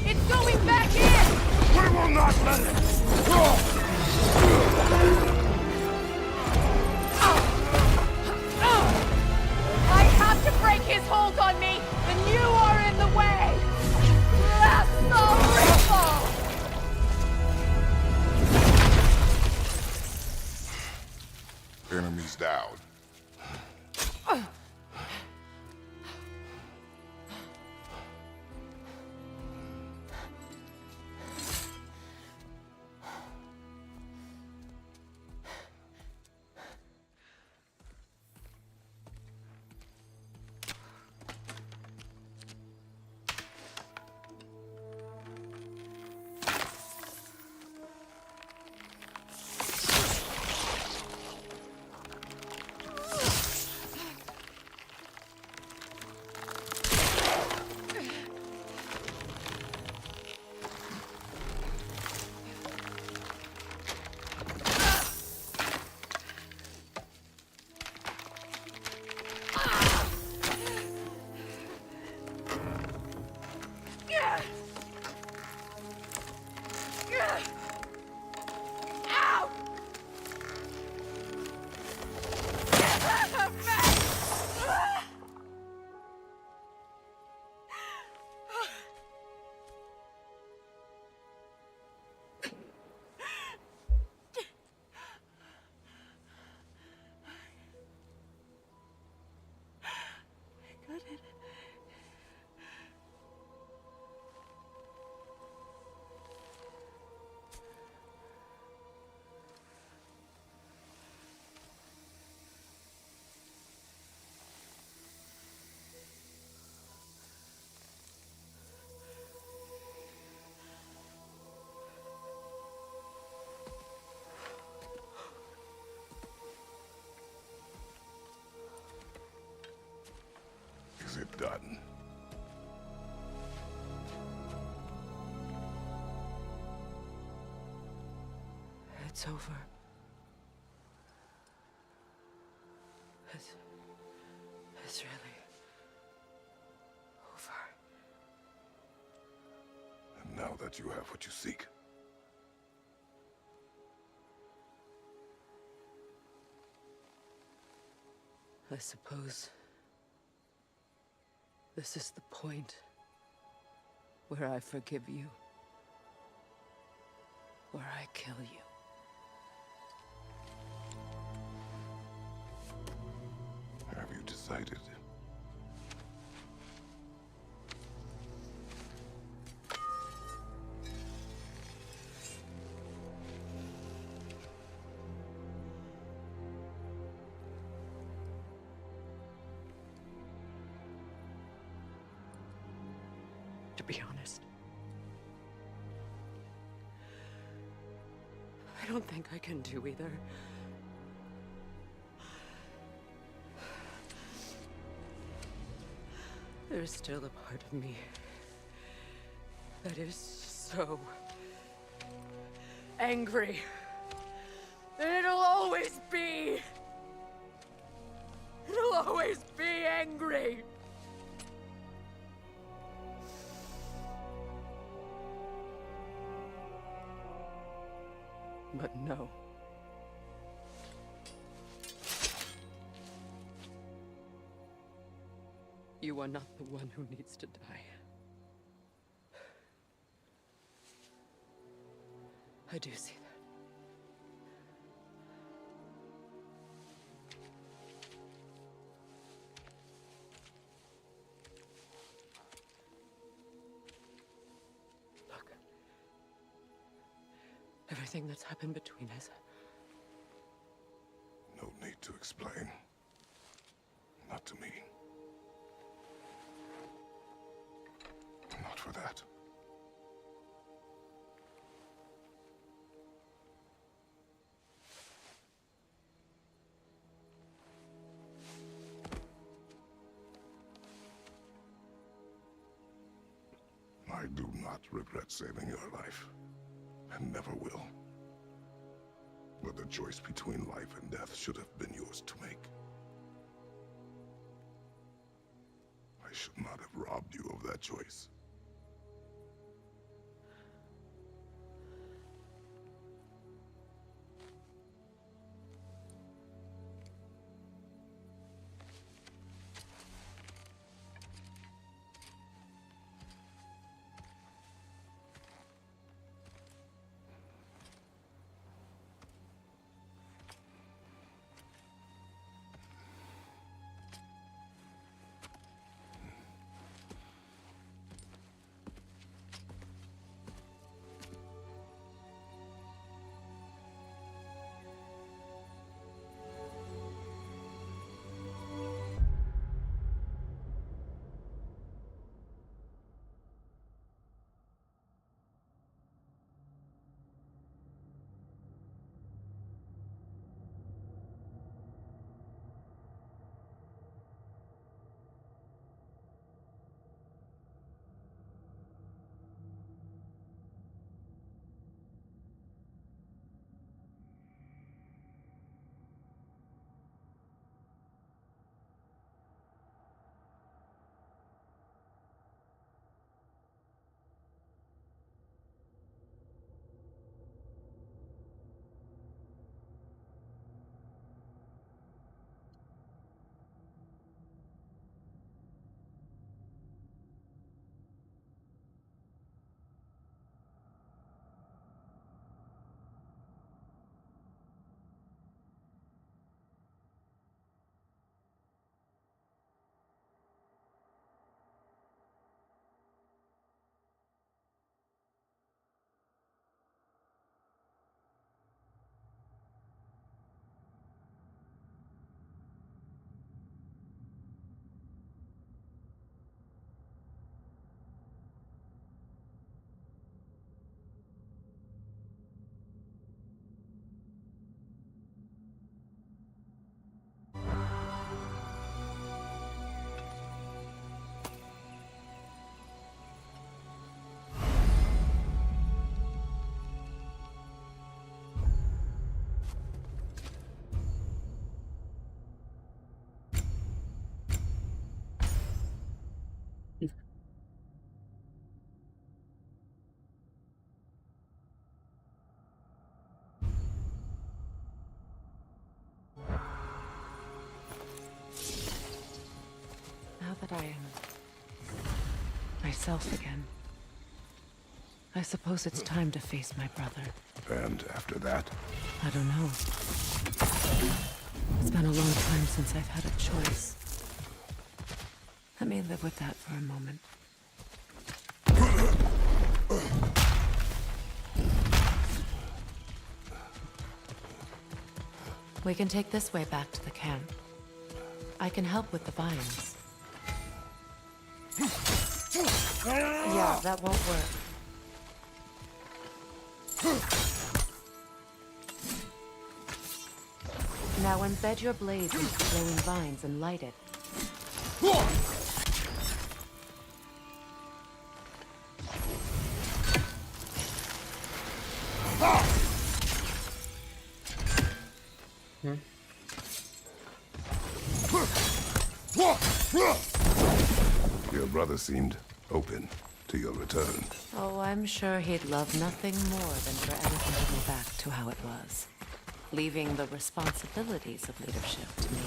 It's going back in! We will not let it! I have to break his hold on me, and you are in the way! That's the ripple! Enemies down. forgotten. It's over. It's really over. And now that you have what you seek, I suppose this is the point where I forgive you, where I kill you. have you decided? To be honest, I don't think I can do either. There's still a part of me that is so angry. And it'll always be. It'll always be angry. But no. You are not the one who needs to die. I do see that. Look. Everything that's happened between us. No need to explain. Not to me. Not for that. I do not regret saving your life, and never will. But the choice between life and death should have been yours to make. I should not have robbed you of that choice. I am myself again. I suppose it's time to face my brother. And after that? I don't know. It's been a long time since I've had a choice. Let me live with that for a moment. We can take this way back to the camp. I can help with the vines. Yeah, that won't work. Now embed your blades into glowing vines and light it. Your brother seemed open to your return. Oh, I'm sure he'd love nothing more than for everything to go back to how it was. Leaving the responsibilities of leadership to me.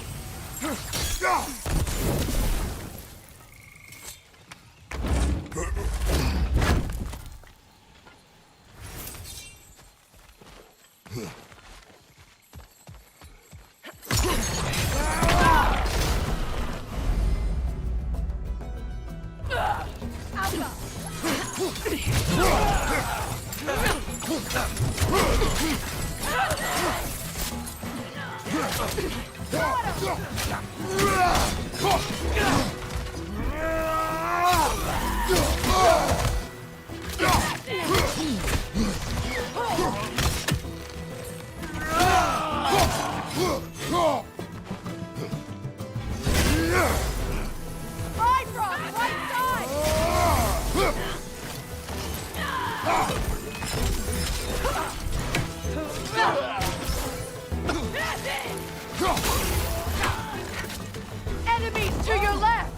Enemies to your left!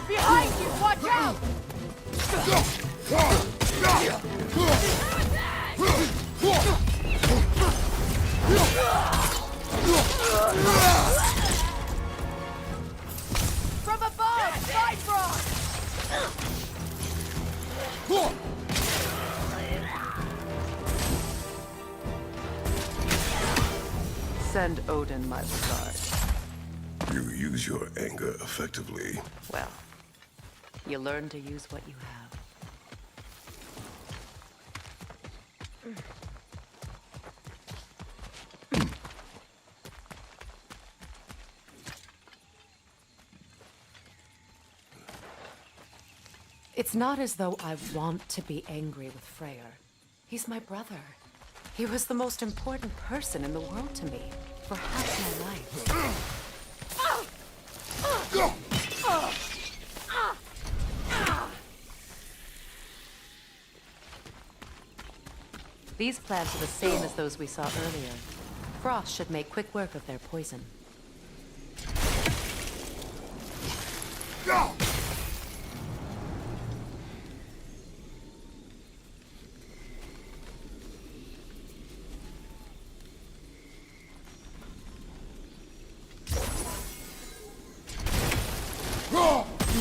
Behind you, watch out! From above, Bifrost! Send Odin my regards. You use your anger effectively. Well, you learn to use what you have. It's not as though I want to be angry with Freyr. He's my brother. He was the most important person in the world to me for half my life. These plants are the same as those we saw earlier. Frost should make quick work of their poison.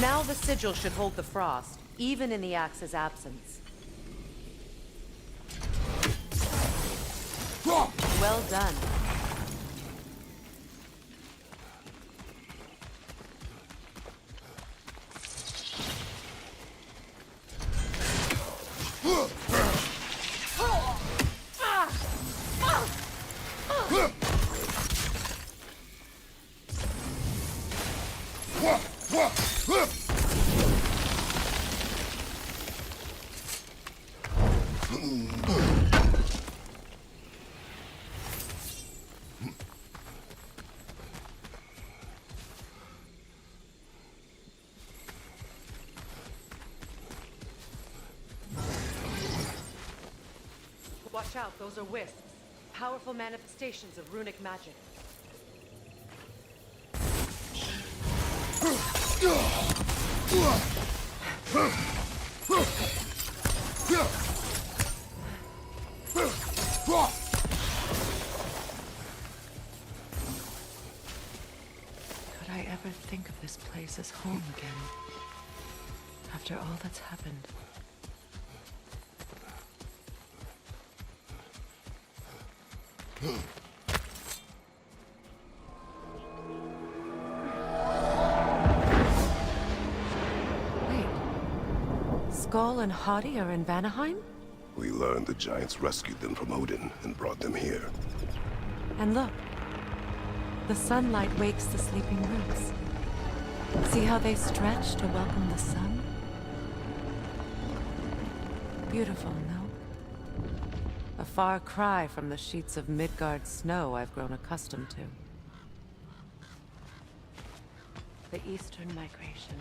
Now the sigil should hold the frost, even in the axe's absence. Well done. Watch out, those are wisps. Powerful manifestations of runic magic. this place is home again. After all that's happened. Wait. Skull and Hadi are in Vanaheim? We learned the giants rescued them from Odin and brought them here. And look. The sunlight wakes the sleeping roots. See how they stretch to welcome the sun? Beautiful, no? A far cry from the sheets of Midgard snow I've grown accustomed to. The Eastern Migration.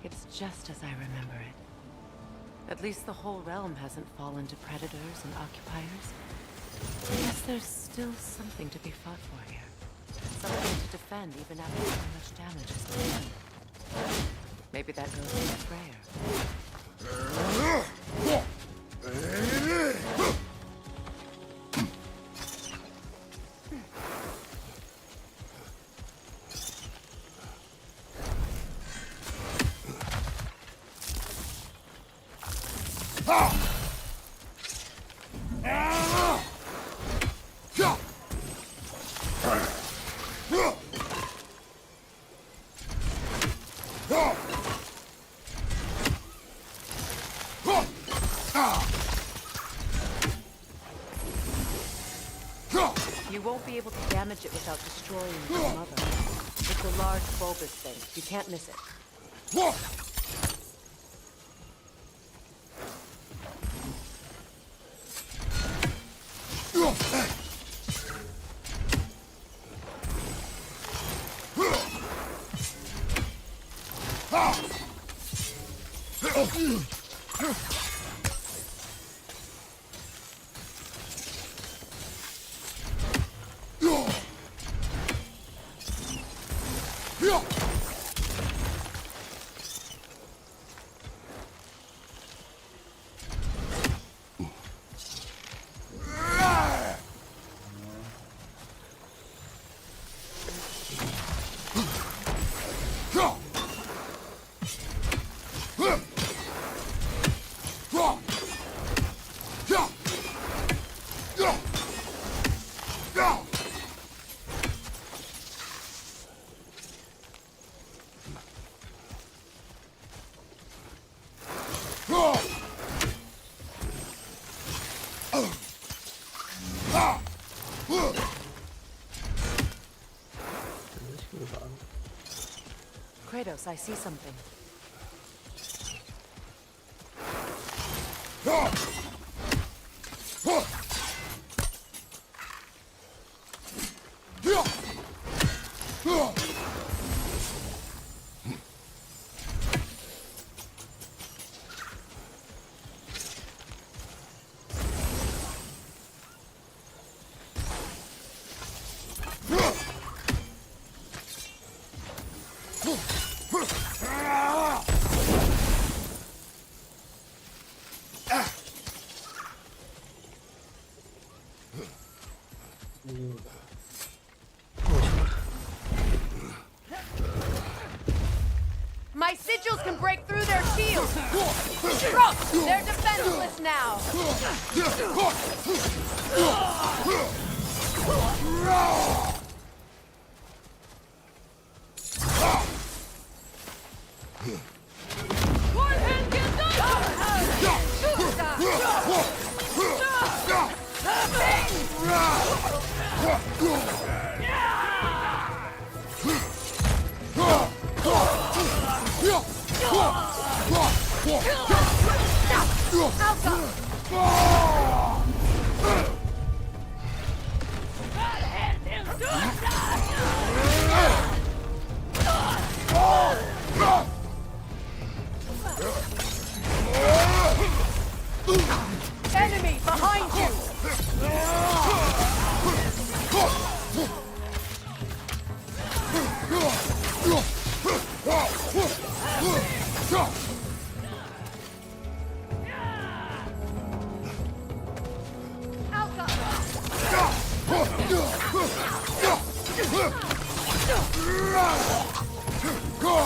It's just as I remember it. At least the whole realm hasn't fallen to predators and occupiers. I guess there's still something to be fought for here. Something to defend even after so much damage has been done. Maybe that goes with Freyr. You won't be able to damage it without destroying the mother. It's a large bulbous thing. You can't miss it. Kratos, I see something. My sigils can break through their shields! They're defenseless now! Enemy behind you! Go!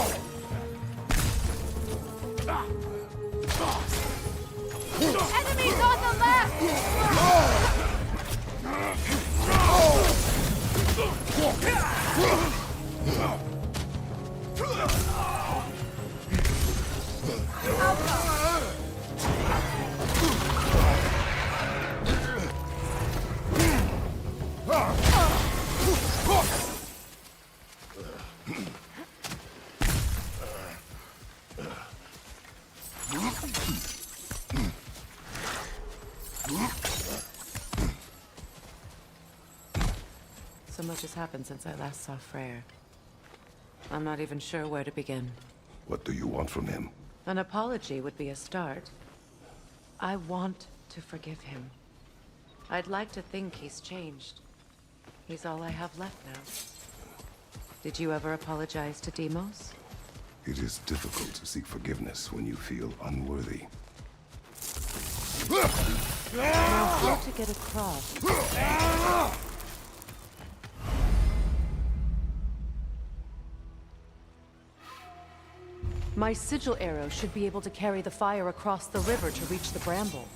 much has happened since I last saw Freyr. I'm not even sure where to begin. What do you want from him? An apology would be a start. I want to forgive him. I'd like to think he's changed. He's all I have left now. Did you ever apologize to Deimos? It is difficult to seek forgiveness when you feel unworthy. Now, how to get across? My sigil arrow should be able to carry the fire across the river to reach the bramble.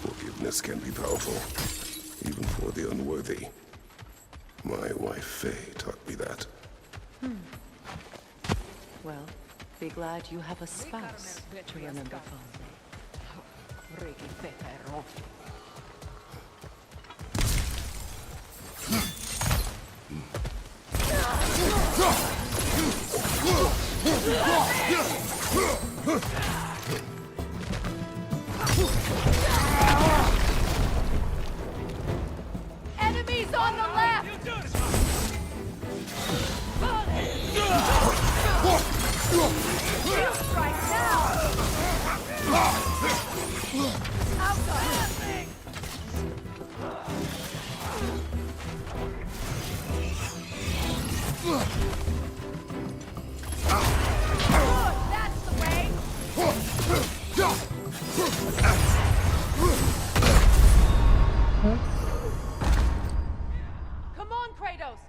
Forgiveness can be powerful, even for the unworthy. My wife Faye taught me that. Well, be glad you have a spouse to remember fondly. Enemies on the left! Right now! That's the way! Come on, Kratos!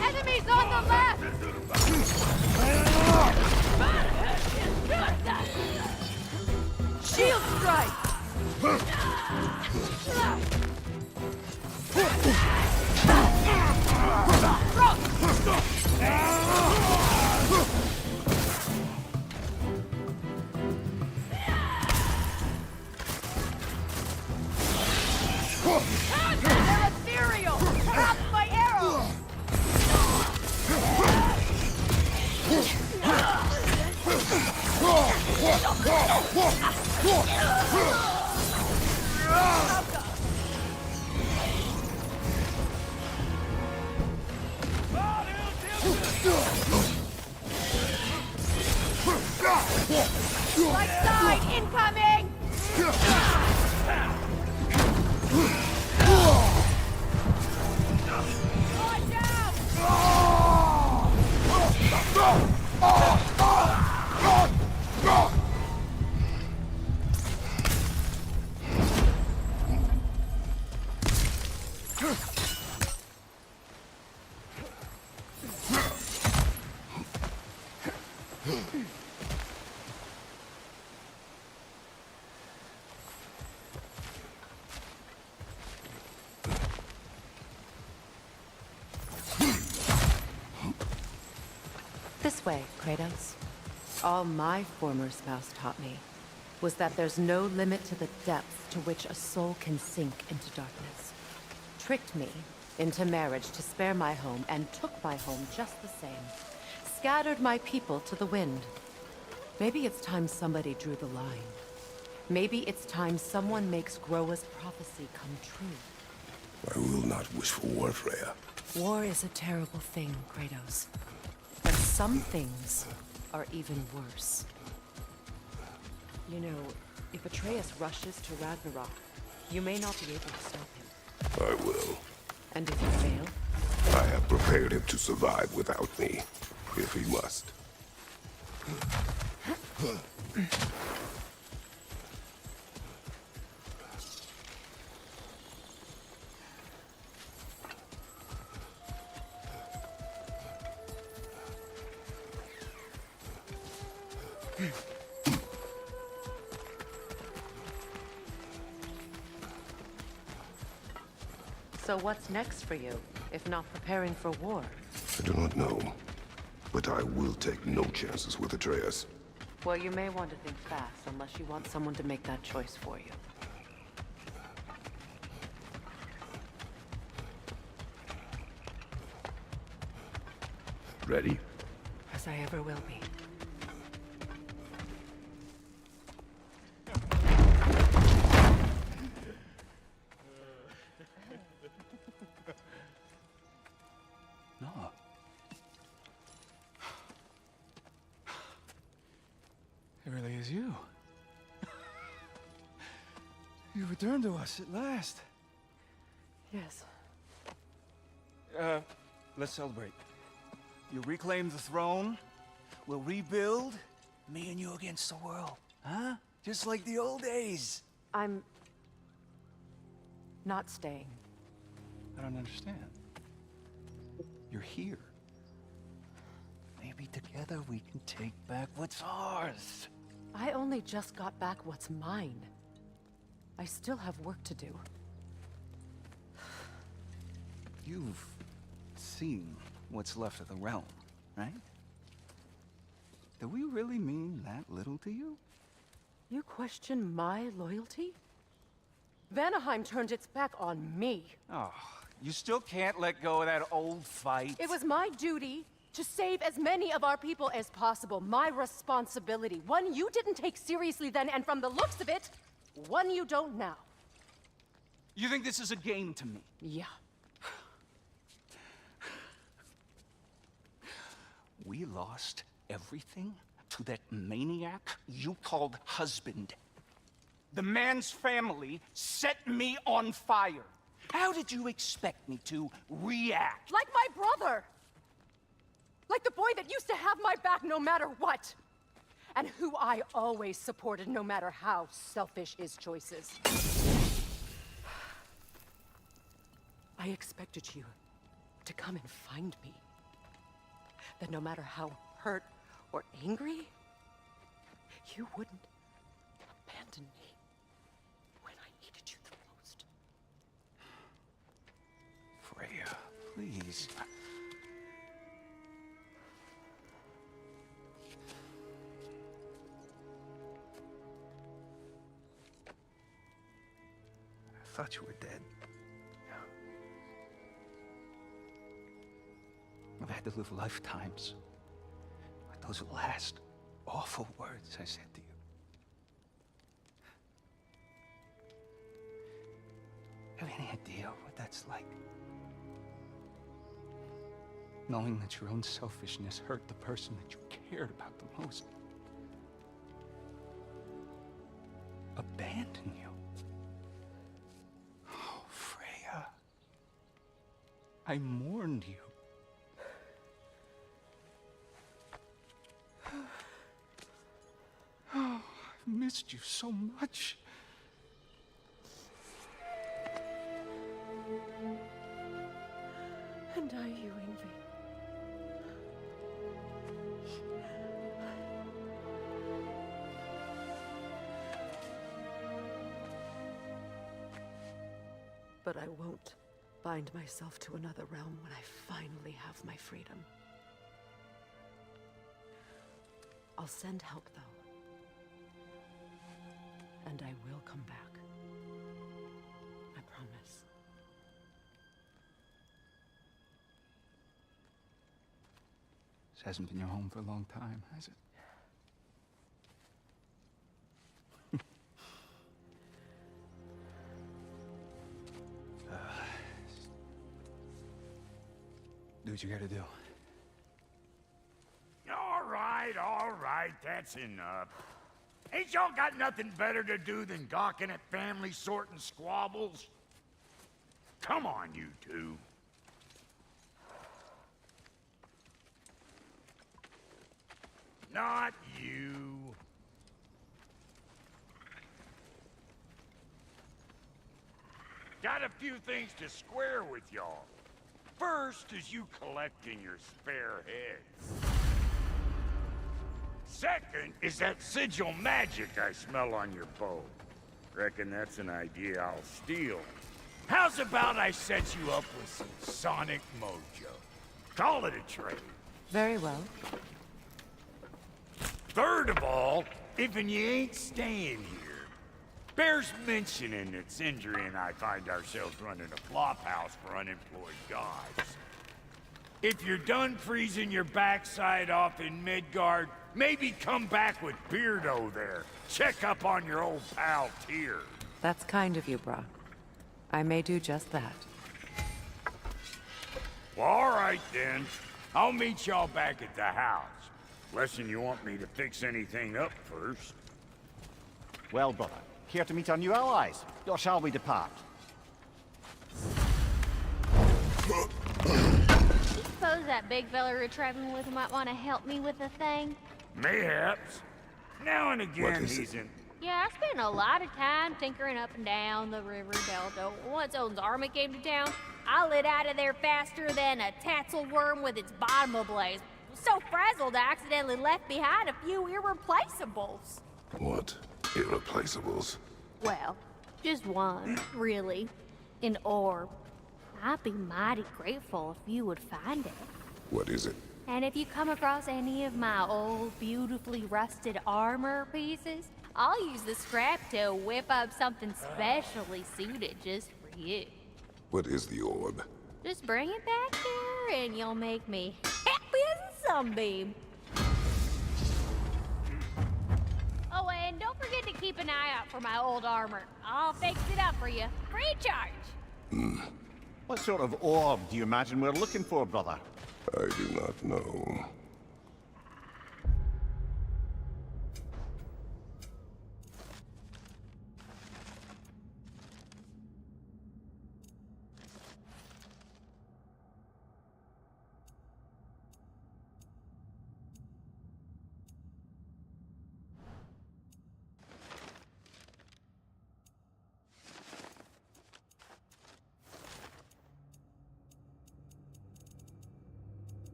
Enemies on the left! Shield strike! They're ethereal! Drop my arrow! Right side, incoming! Watch out! This way, Kratos. All my former spouse taught me was that there's no limit to the depth to which a soul can sink into darkness. Tricked me into marriage to spare my home and took my home just the same. Scattered my people to the wind. Maybe it's time somebody drew the line. Maybe it's time someone makes Groa's prophecy come true. I will not wish for war, Freya. War is a terrible thing, Kratos. But some things are even worse. You know, if Atreus rushes to Ragnarok, you may not be able to stop him. I will. And if you fail? I have prepared him to survive without me, if he must. So what's next for you, if not preparing for war? I do not know, but I will take no chances with Atreus. Well, you may want to think fast, unless you want someone to make that choice for you. Ready? As I ever will be. No. It really is you. You returned to us at last. Yes. Let's celebrate. You reclaim the throne. We'll rebuild. Me and you against the world. Huh? Just like the old days. I'm... not staying. I don't understand. You're here. Maybe together we can take back what's ours. I only just got back what's mine. I still have work to do. You've seen what's left of the realm, right? Do we really mean that little to you? You question my loyalty? Vanaheim turned its back on me. Oh, you still can't let go of that old fight. It was my duty to save as many of our people as possible. My responsibility. One you didn't take seriously then, and from the looks of it, one you don't now. You think this is a game to me? Yeah. We lost everything to that maniac you called husband. The man's family set me on fire. How did you expect me to react? Like my brother! Like the boy that used to have my back no matter what! And who I always supported no matter how selfish his choices. I expected you to come and find me. That no matter how hurt or angry, you wouldn't abandon me when I needed you the most. Freya, please. I thought you were dead. I've had to live lifetimes with those last awful words I said to you. Have any idea what that's like? Knowing that your own selfishness hurt the person that you cared about the most. abandon you. Oh, Freya. I mourned you. Oh, I've missed you so much. And are you, Ingvi? But I won't bind myself to another realm when I finally have my freedom. I'll send help, though. And I will come back. I promise. This hasn't been your home for a long time, has it? Do what you gotta do. All right, that's enough. Ain't y'all got nothing better to do than gawking at family sorting squabbles? Come on, you two. Not you. Got a few things to square with y'all. First is you collecting your spare heads. Second is that sigil magic I smell on your bow. Reckon that's an idea I'll steal. How's about I set you up with some sonic mojo? Call it a trade. Very well. Third of all, if you ain't staying here, bears mentioning that Sindri and I find ourselves running a flop house for unemployed gods. If you're done freezing your backside off in Midgard, maybe come back with Beardo there. Check up on your old pal Tyr. That's kind of you, Brock. I may do just that. Well, all right then. I'll meet y'all back at the house. Lesson you want me to fix anything up first. Well, brother, care to meet our new allies? Or shall we depart? Suppose that big fella you're traveling with might want to help me with a thing? Mayhaps. Now and again, What is he's in... Yeah, I spent a lot of time tinkering up and down the river delta. Once Odin's army came to town, I lit out of there faster than a tassel worm with its bottom ablaze. So frazzled I accidentally left behind a few irreplaceables. What? Irreplaceables? Well, just one, really. An orb. I'd be mighty grateful if you would find it. What is it? And if you come across any of my old, beautifully rusted armor pieces, I'll use the scrap to whip up something specially suited just for you. What is the orb? Just bring it back here and you'll make me happy as a sunbeam. Oh, and don't forget to keep an eye out for my old armor. I'll fix it up for you, free of charge. What sort of orb do you imagine we're looking for, brother? I do not know.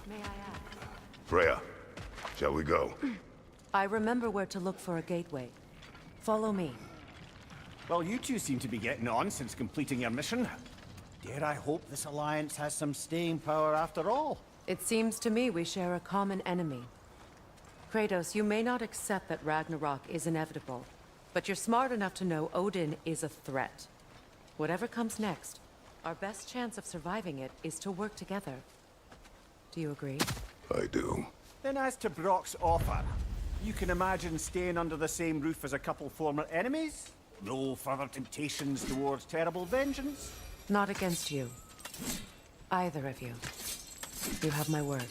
May I ask? Freya, shall we go? I remember where to look for a gateway. Follow me. Well, you two seem to be getting on since completing your mission. Dare I hope this alliance has some staying power after all? It seems to me we share a common enemy. Kratos, you may not accept that Ragnarok is inevitable, but you're smart enough to know Odin is a threat. Whatever comes next, Our best chance of surviving it is to work together. Do you agree? I do. Then as to Brock's offer, you can imagine staying under the same roof as a couple former enemies? No further temptations towards terrible vengeance? Not against you. Either of you. You have my word.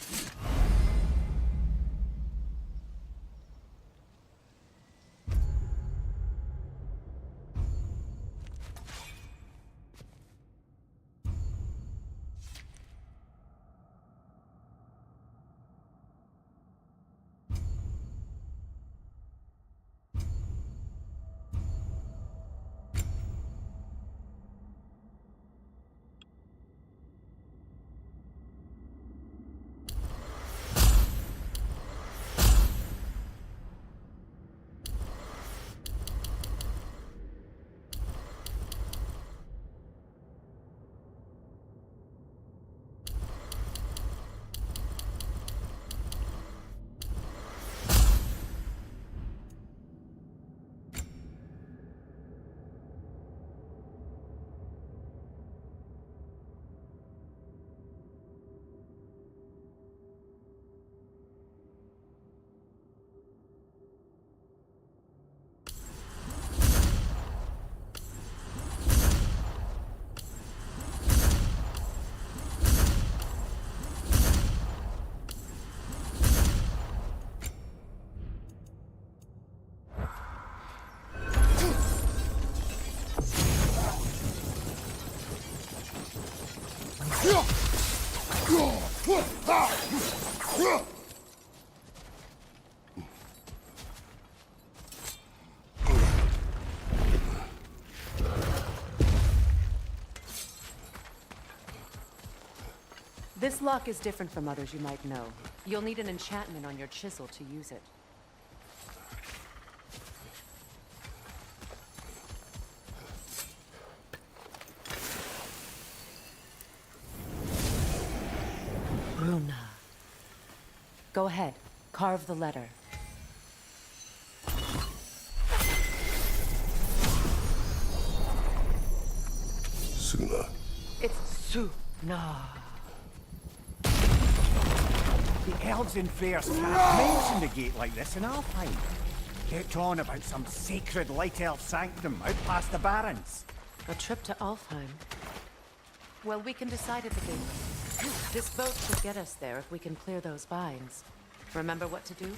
This lock is different from others you might know. You'll need an enchantment on your chisel to use it. Runa. Go ahead. Carve the letter. Suna. It's Suna. The elves in Freyr's can't mention a gate like this in Alfheim. Get on about some sacred light elf sanctum out past the barrens. A trip to Alfheim. Well, we can decide at the gate. This boat should get us there if we can clear those vines. Remember what to do?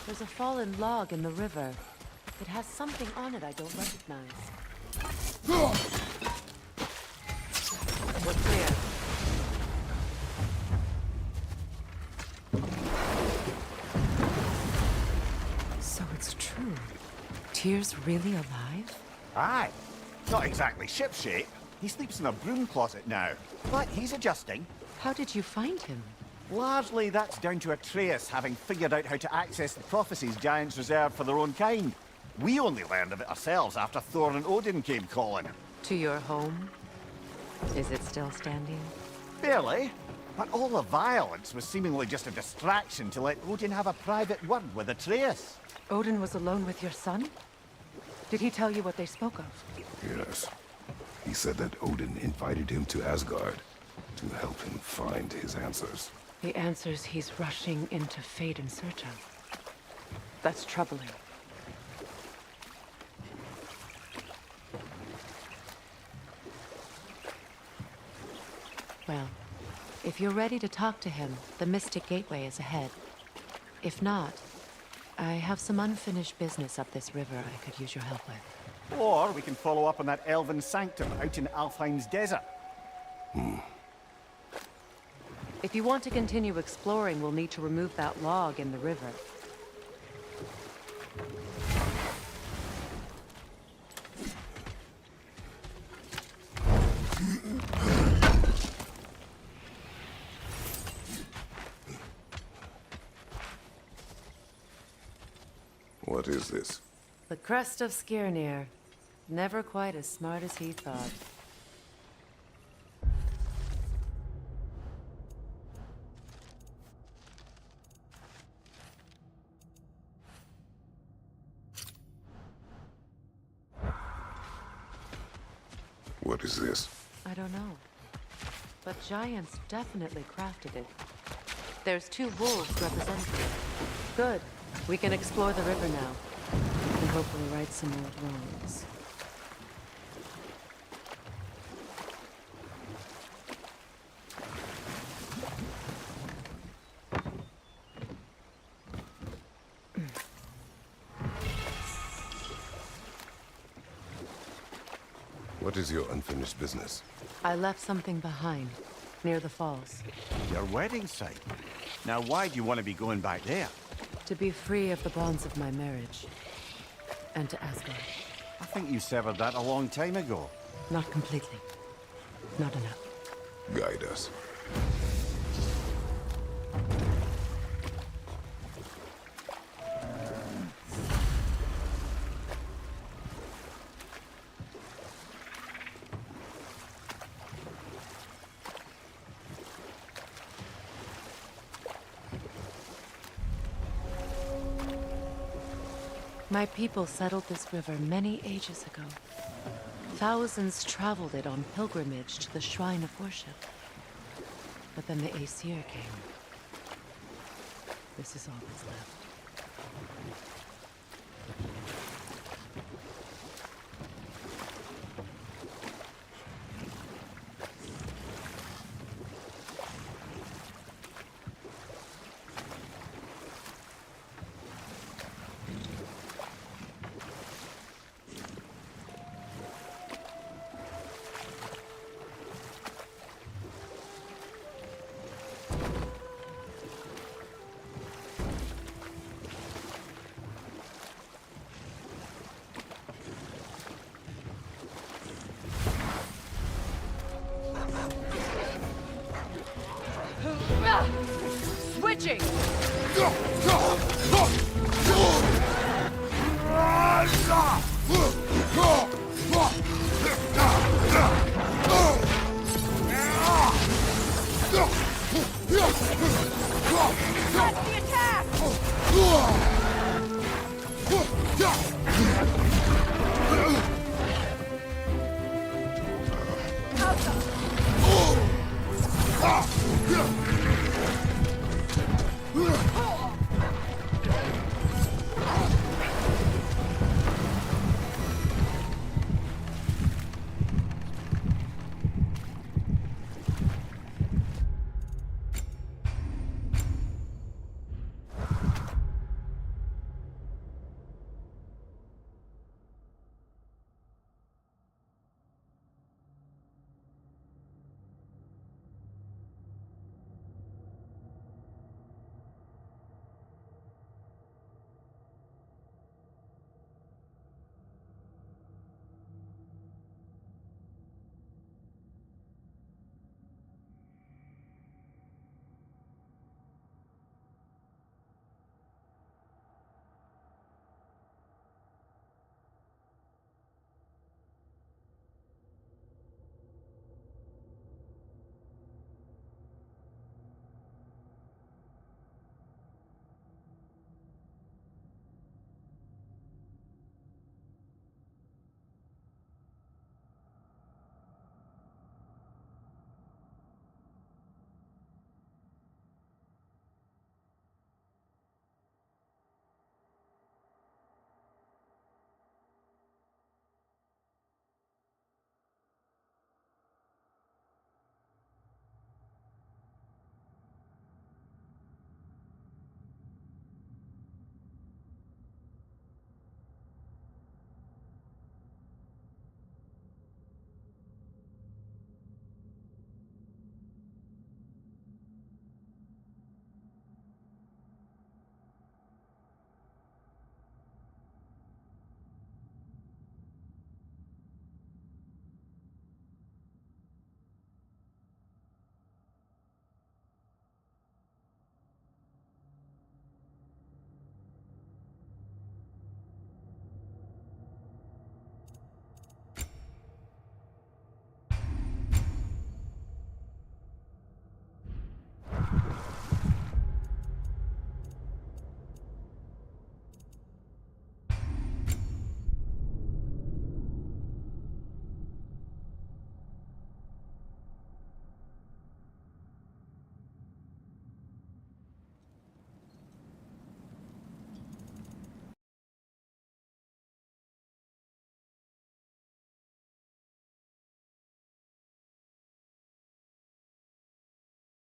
There's a fallen log in the river. It has something on it I don't recognize. We're clear. So it's true. Tyr's really alive? Aye. Not exactly shipshape. He sleeps in a broom closet now. But he's adjusting. How did you find him? Largely that's down to Atreus having figured out how to access the prophecies giants reserved for their own kind. We only learned of it ourselves after Thor and Odin came calling. To your home? Is it still standing? Barely. But all the violence was seemingly just a distraction to let Odin have a private word with Atreus. Odin was alone with your son? Did he tell you what they spoke of? Yes. He said that Odin invited him to Asgard to help him find his answers. The answers he's rushing into fate in search of. That's troubling. Well, if you're ready to talk to him, the Mystic Gateway is ahead. If not, I have some unfinished business up this river I could use your help with. Or we can follow up on that elven sanctum out in Alfheim's desert. If you want to continue exploring, we'll need to remove that log in the river. What is this? The crest of Skirnir. Never quite as smart as he thought. What is this? I don't know. But giants definitely crafted it. There's 2 wolves represented. Good. We can explore the river now. And hopefully right some old wrongs. What is your unfinished business? I left something behind, near the falls. Your wedding site. Now, why do you want to be going back there? To be free of the bonds of my marriage. And to Asgard. I think you severed that a long time ago. Not completely. Not enough. Guide us. My people settled this river many ages ago. Thousands traveled it on pilgrimage to the shrine of worship. But then the Aesir came. This is all that's left. Switching! That's the attack!